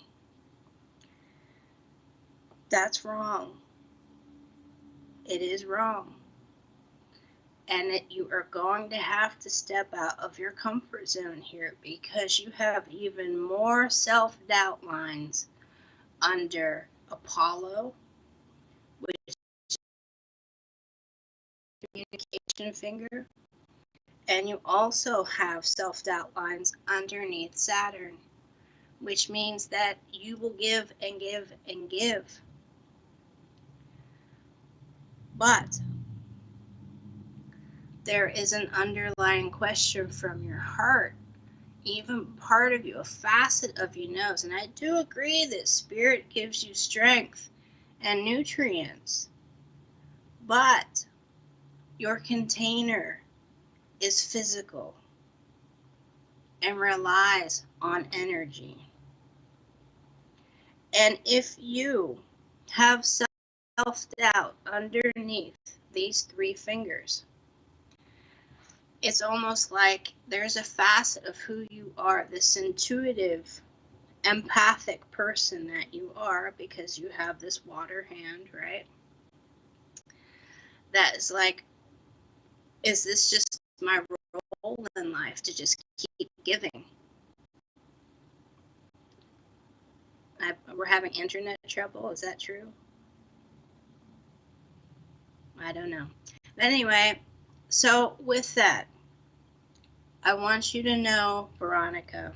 That's wrong. It is wrong. And that you are going to have to step out of your comfort zone here, because you have even more self-doubt lines under Apollo, which is communication finger. And you also have self-doubt lines underneath Saturn, which means that you will give and give and give. But there is an underlying question from your heart. Even part of you, a facet of you knows, and I do agree that spirit gives you strength and nutrients, but Your container is physical and relies on energy. And if you have self-doubt underneath these 3 fingers, it's almost like there's a facet of who you are, this intuitive, empathic person that you are, because you have this water hand, right? That is like, is this just my role in life to just keep giving? We're having internet trouble. Is that true? I don't know. But anyway, so with that, I want you to know, Veronica,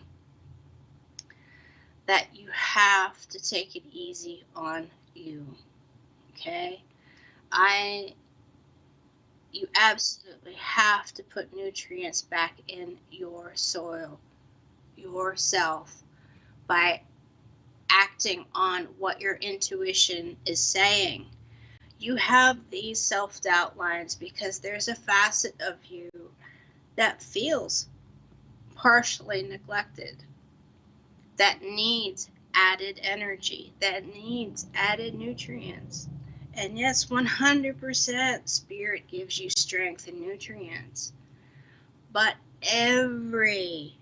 that you have to take it easy on you. Okay? You absolutely have to put nutrients back in your soil, yourself, by acting on what your intuition is saying. You have these self-doubt lines because there's a facet of you that feels partially neglected, that needs added energy, that needs added nutrients. And yes, 100% spirit gives you strength and nutrients. But everybody,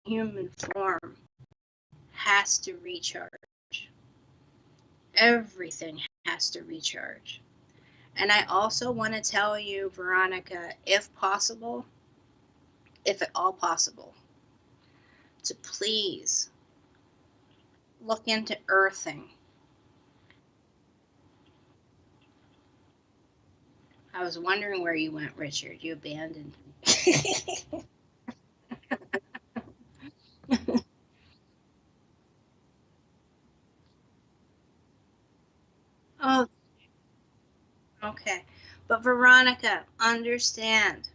human form, has to recharge. Everything has to recharge. And I also want to tell you, Veronica, if possible, if at all possible, to please look into earthing. I was wondering where you went, Richard. You abandoned me. Oh, okay. But Veronica, understand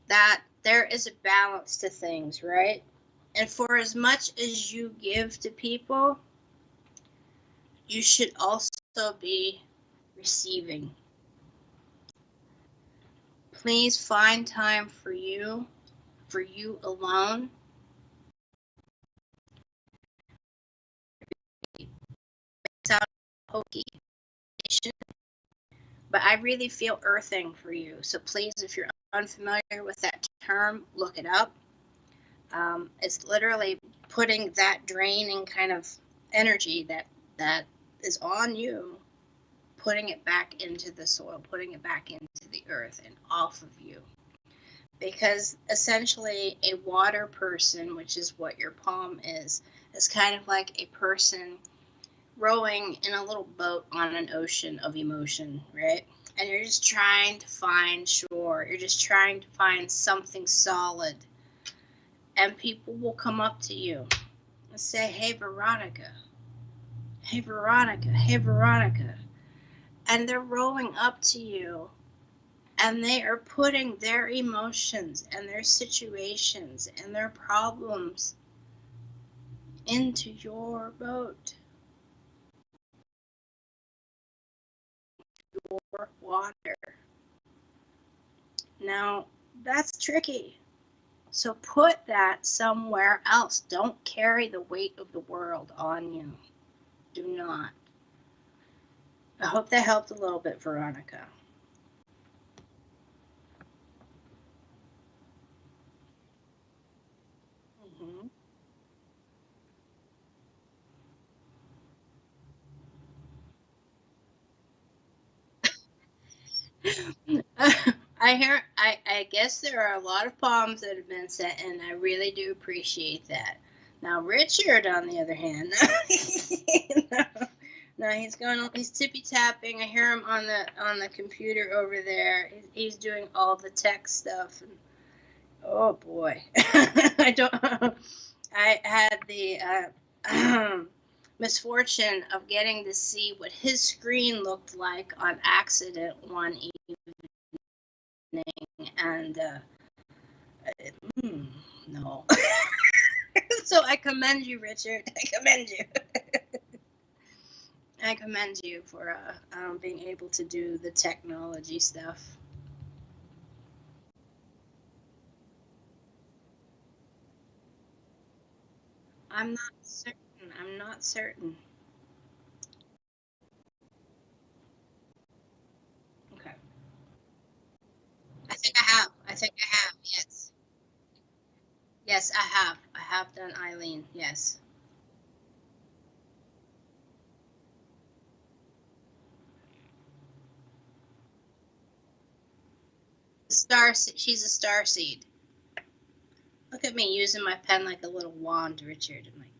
that there is a balance to things, right? And for as much as you give to people, you should also be receiving. Please find time for you alone. It sounds hokey, but I really feel earthing for you. So please, if you're unfamiliar with that term, look it up. It's literally putting that draining kind of energy that is on you, putting it back into the soil, putting it back into the earth and off of you. Because essentially a water person, which is what your palm is kind of like a person rowing in a little boat on an ocean of emotion, right? And you're just trying to find shore. You're just trying to find something solid. And people will come up to you and say, hey, Veronica. Hey, Veronica. Hey, Veronica. And they're rowing up to you. And they are putting their emotions and their situations and their problems into your boat, your water. Now, that's tricky. So put that somewhere else. Don't carry the weight of the world on you. Do not. I hope that helped a little bit, Veronica. Mm-hmm. I guess there are a lot of poems that have been sent, and I really do appreciate that. Now, Richard, on the other hand, no, he's tippy tapping. I hear him on the computer over there. He's doing all the tech stuff. And, oh boy, I had the misfortune of getting to see what his screen looked like on accident one evening, and no. So I commend you, Richard. I commend you. I commend you for being able to do the technology stuff. I'm not certain. I'm not certain. Okay. I think I have. I think I have. Yes. Yes, I have. I have done Eileen. Yes. She's a star seed. Look at me using my pen like a little wand, Richard. I'm like,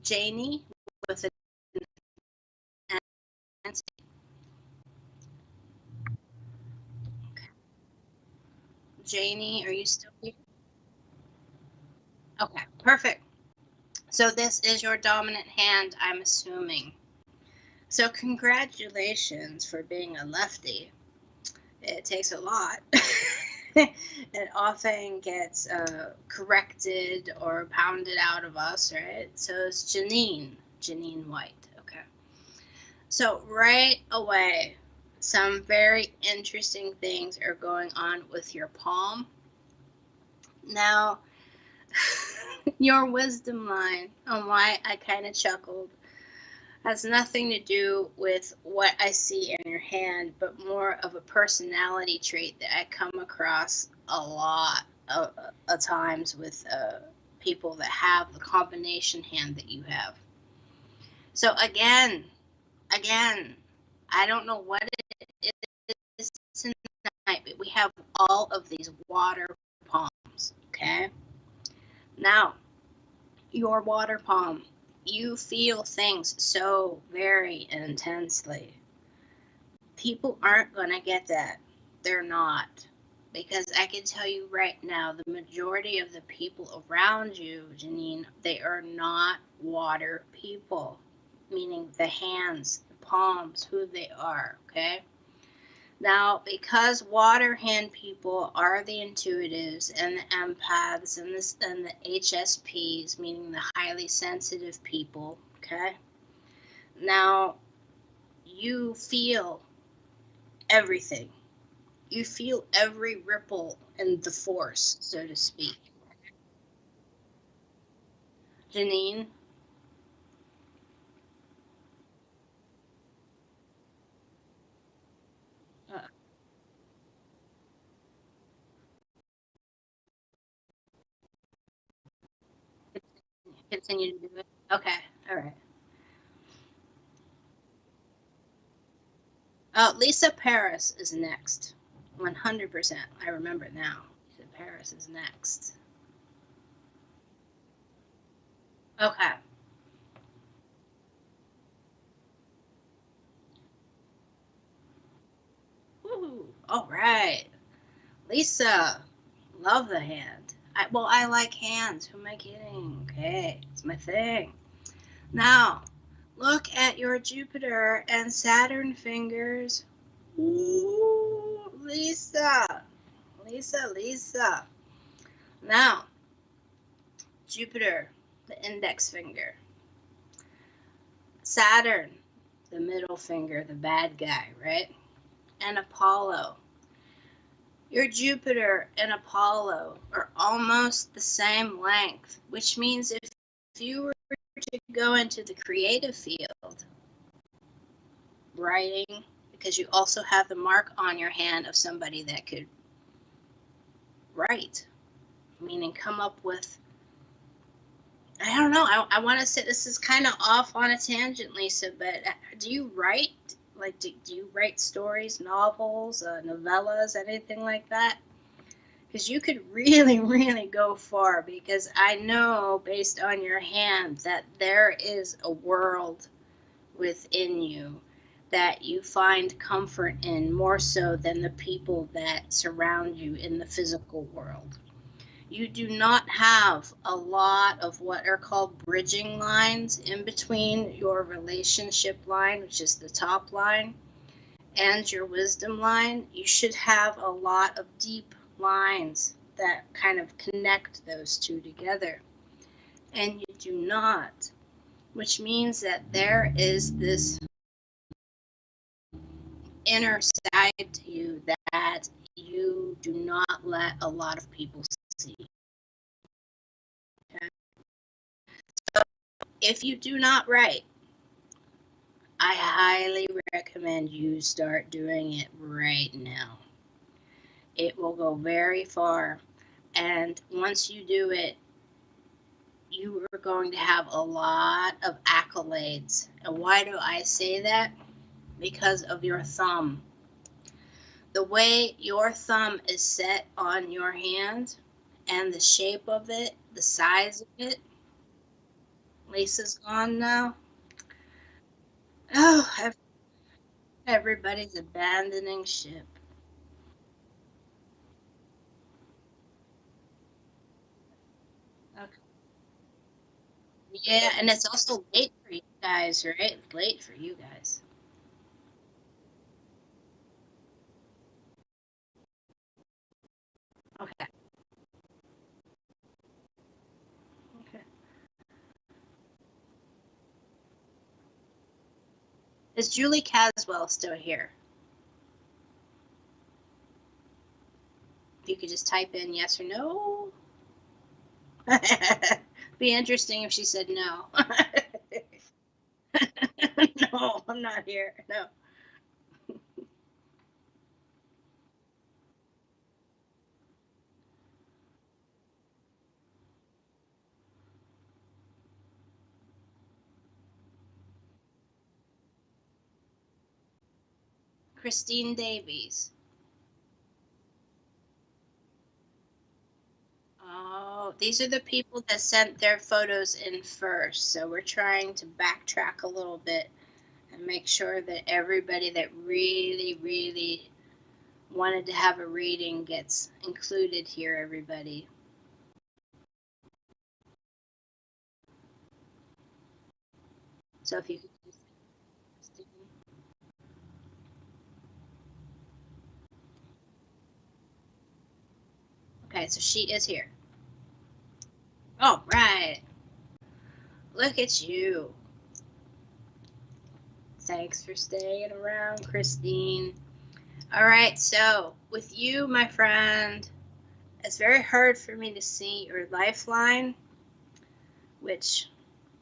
Janie with an N. Janie, are you still here? Okay, perfect. So this is your dominant hand, I'm assuming. So congratulations for being a lefty. It takes a lot. It often gets corrected or pounded out of us, right? So it's Janine White. Okay. So right away, some very interesting things are going on with your palm. Now, your wisdom line on why I kind of chuckled has nothing to do with what I see in your hand, but more of a personality trait that I come across a lot of times with people that have the combination hand that you have. So again, I don't know what it is tonight, but we have all of these water palms, okay? Now, your water palm, you feel things so very intensely. People aren't going to get that. They're not. Because I can tell you right now, the majority of the people around you, Janine, they are not water people, meaning the hands, the palms, who they are, okay? Now, because water hand people are the intuitives and the empaths and the HSPs, meaning the highly sensitive people, okay? Now, you feel everything. You feel every ripple in the force, so to speak. Janine, uh, continue to do it. Okay, all right. Lisa Paris is next. 100%. I remember now. Lisa Paris is next. Okay. Woo. All right. Lisa, love the hand. I like hands. Who am I kidding? Okay, it's my thing. Now, look at your Jupiter and Saturn fingers. Ooh, Lisa, Lisa. Now, Jupiter, the index finger. Saturn, the middle finger, the bad guy, right? And Apollo. Your Jupiter and Apollo are almost the same length, which means if you were to go into the creative field, writing, because you also have the mark on your hand of somebody that could write, meaning come up with, I don't know, I want to say this is kind of off on a tangent, Lisa, but do you write? Like, do you write stories, novels, novellas, anything like that? Because you could really, really go far, because I know based on your hand that there is a world within you that you find comfort in more so than the people that surround you in the physical world. You do not have a lot of what are called bridging lines in between your relationship line, which is the top line, and your wisdom line, you should have a lot of deep lines that kind of connect those two together. And you do not, which means that there is this inner side to you that you do not let a lot of people see. Okay? So if you do not write, I highly recommend you start doing it right now. It will go very far. And once you do it, you are going to have a lot of accolades. And why do I say that? Because of your thumb. The way your thumb is set on your hand and the shape of it, the size of it. Lisa's gone now. Oh, everybody's abandoning ship. Okay. Yeah, and it's also late for you guys, right? It's late for you guys. Okay. Okay. Is Julie Caswell still here? If you could just type in yes or no. Be interesting if she said no. No, I'm not here. No. Christine Davies. Oh, these are the people that sent their photos in first. So we're trying to backtrack a little bit and make sure that everybody that really, really wanted to have a reading gets included here, everybody. So if you could just. Okay, so she is here. All right. Look at you. Thanks for staying around, Christine. All right, so with you, my friend, it's very hard for me to see your lifeline, which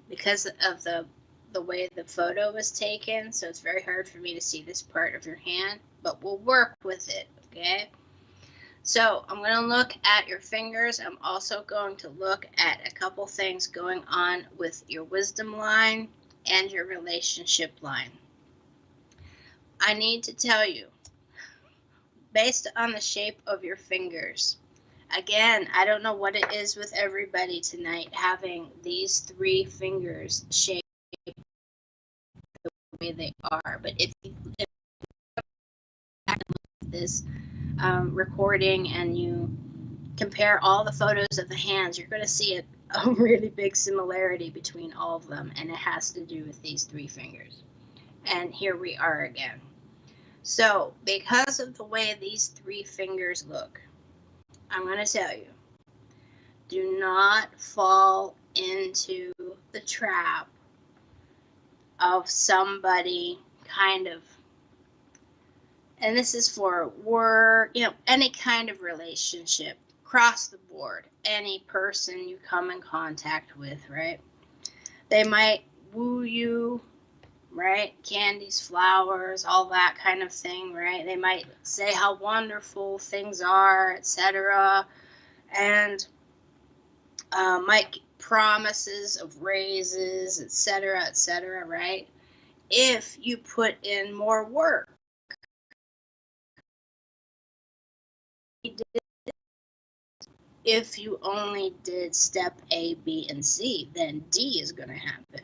because of the way the photo was taken, so it's very hard for me to see this part of your hand, but we'll work with it, okay? So I'm going to look at your fingers. I'm also going to look at a couple things going on with your wisdom line and your relationship line. I need to tell you, based on the shape of your fingers, again, I don't know what it is with everybody tonight having these three fingers shaped the way they are, but if you look at this recording and you compare all the photos of the hands, you're going to see a really big similarity between all of them, and it has to do with these three fingers. And here we are again. So because of the way these three fingers look, I'm going to tell you, do not fall into the trap of somebody kind of, and this is for work, any kind of relationship, across the board, any person you come in contact with, right? They might woo you, right? Candies, flowers, all that kind of thing, right? They might say how wonderful things are, etc. And might promises of raises, etc., right? If you put in more work. If you only did step A, B, and C, then D is going to happen.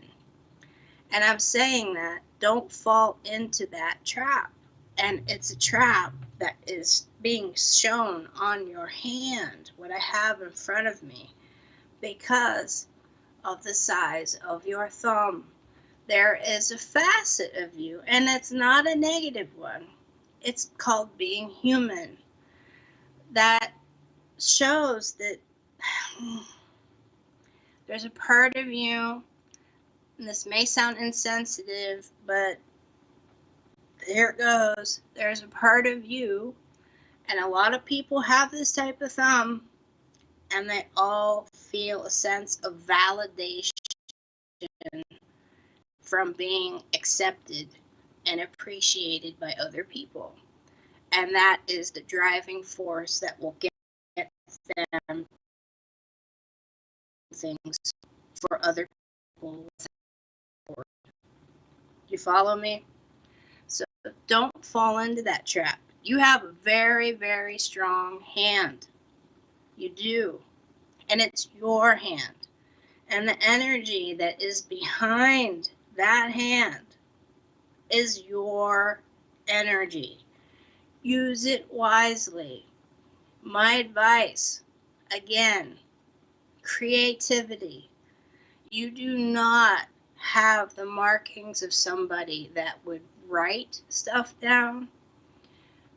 And I'm saying that don't fall into that trap. And it's a trap that is being shown on your hand, what I have in front of me, because of the size of your thumb. There is a facet of you, and it's not a negative one. It's called being human. That shows that there's a part of you, and this may sound insensitive, but here it goes. There's a part of you, and a lot of people have this type of thumb, and they all feel a sense of validation from being accepted and appreciated by other people. And that is the driving force that will get them things for other people. You follow me? So don't fall into that trap. You have a very, very strong hand. You do. And it's your hand. And the energy that is behind that hand is your energy. Use it wisely. My advice, again, creativity. You do not have the markings of somebody that would write stuff down,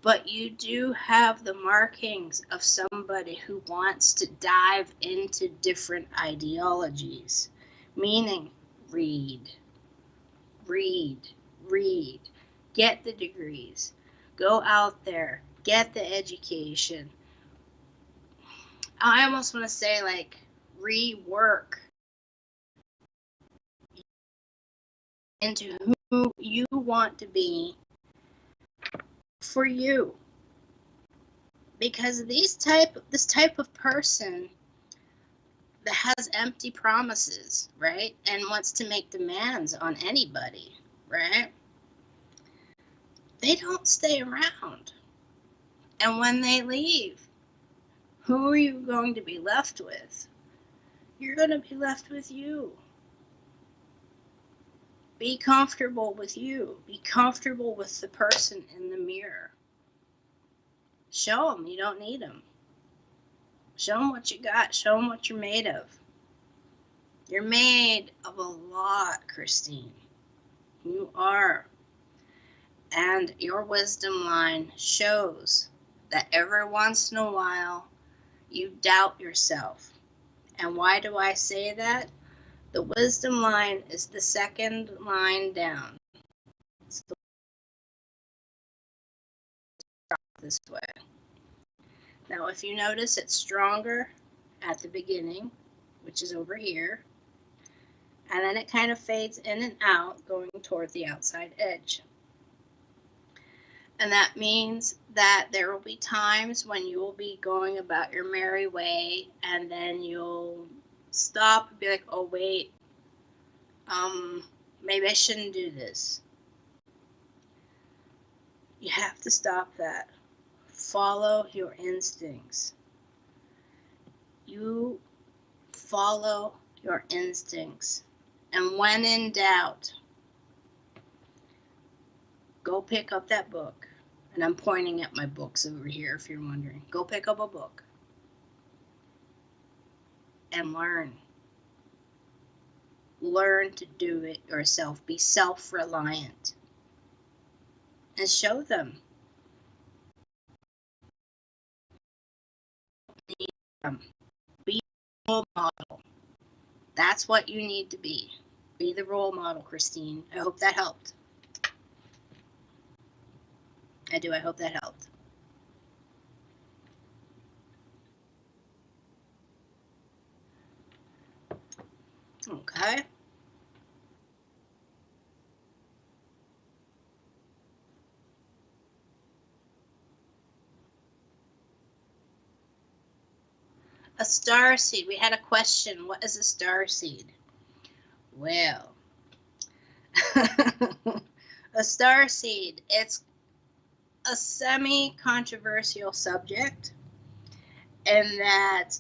but you do have the markings of somebody who wants to dive into different ideologies, meaning read, read, read, get the degrees, go out there, get the education. I almost want to say, like, rework into who you want to be for you. Because this type of person that has empty promises, right, and wants to make demands on anybody, right, they don't stay around. And when they leave, who are you going to be left with? You're going to be left with you. Be comfortable with you. Be comfortable with the person in the mirror. Show them you don't need them. Show them what you got. Show them what you're made of. You're made of a lot, Christine. You are. And your wisdom line shows that every once in a while you doubt yourself. And why do I say that? The wisdom line is the second line down. So this way. Now, if you notice, it's stronger at the beginning, which is over here, and then it kind of fades in and out, going toward the outside edge. And that means that there will be times when you will be going about your merry way, and then you'll stop and be like, oh, wait, maybe I shouldn't do this. You have to stop that. Follow your instincts. You follow your instincts. And when in doubt, go pick up that book. And I'm pointing at my books over here if you're wondering. Go pick up a book and learn. Learn to do it yourself. Be self-reliant. And show them. Be a role model. That's what you need to be. Be the role model, Christine. I hope that helped. I do. I hope that helped. Okay. A star seed. We had a question. What is a star seed? Well, a star seed, it's a semi-controversial subject in that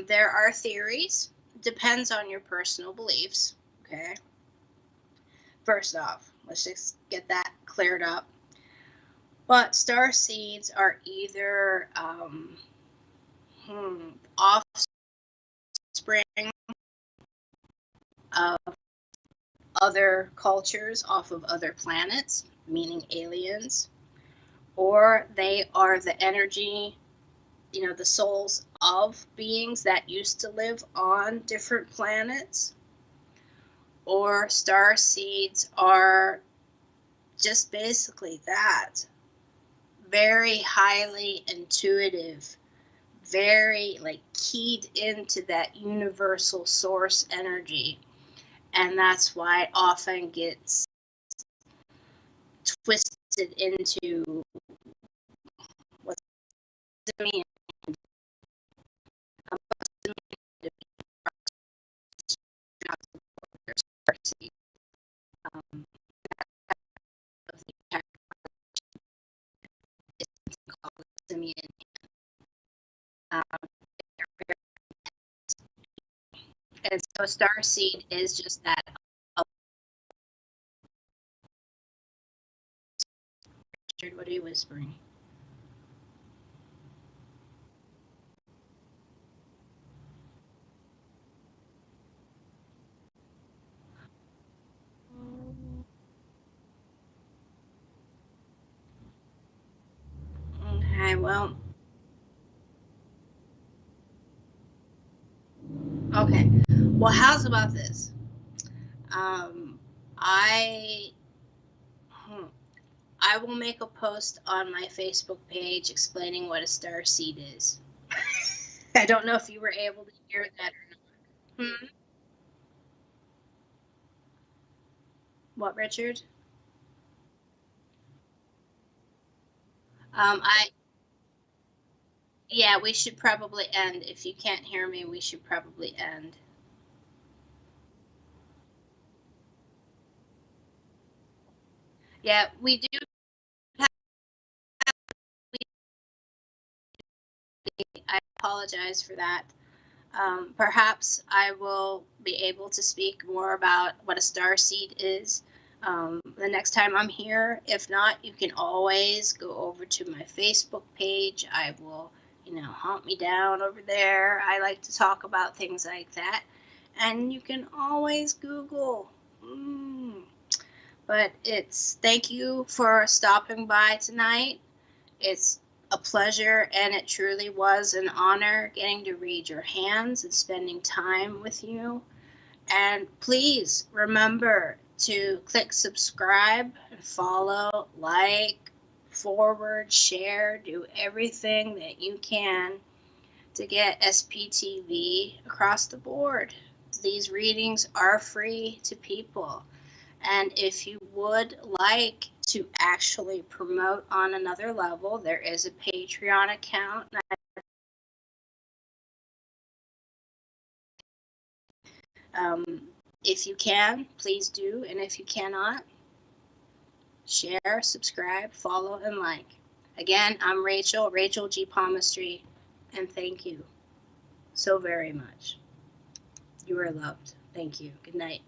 there are theories. Depends on your personal beliefs. Okay. First off, let's just get that cleared up. But star seeds are either offspring of other cultures off of other planets, meaning aliens, or they are the energy, the souls of beings that used to live on different planets, or star seeds are just basically that, very highly intuitive, very keyed into that universal source energy. And that's why it often gets twisted into what's to me um, of the called simian. Um, and so star seed is just that. Richard, what are you whispering? Okay, well, okay. Well, how's about this? Um, I I will make a post on my Facebook page explaining what a star seed is. I don't know if you were able to hear that or not. What, Richard? I Yeah, we should probably end. If you can't hear me, we should probably end. Yeah, we do. I apologize for that. Perhaps I will be able to speak more about what a star seed is the next time I'm here. If not, you can always go over to my Facebook page. I will, hunt me down over there. I like to talk about things like that. And you can always Google. But thank you for stopping by tonight. It's a pleasure, and it truly was an honor getting to read your hands and spending time with you. And please remember to click subscribe and follow, forward, share, do everything that you can to get SPTV across the board. These readings are free to people. And if you would like to actually promote on another level, there is a Patreon account. If you can, please do. And if you cannot, share, subscribe, follow, and like. Again, I'm Racheal G. Palmistry, and thank you so very much. You are loved. Thank you. Good night.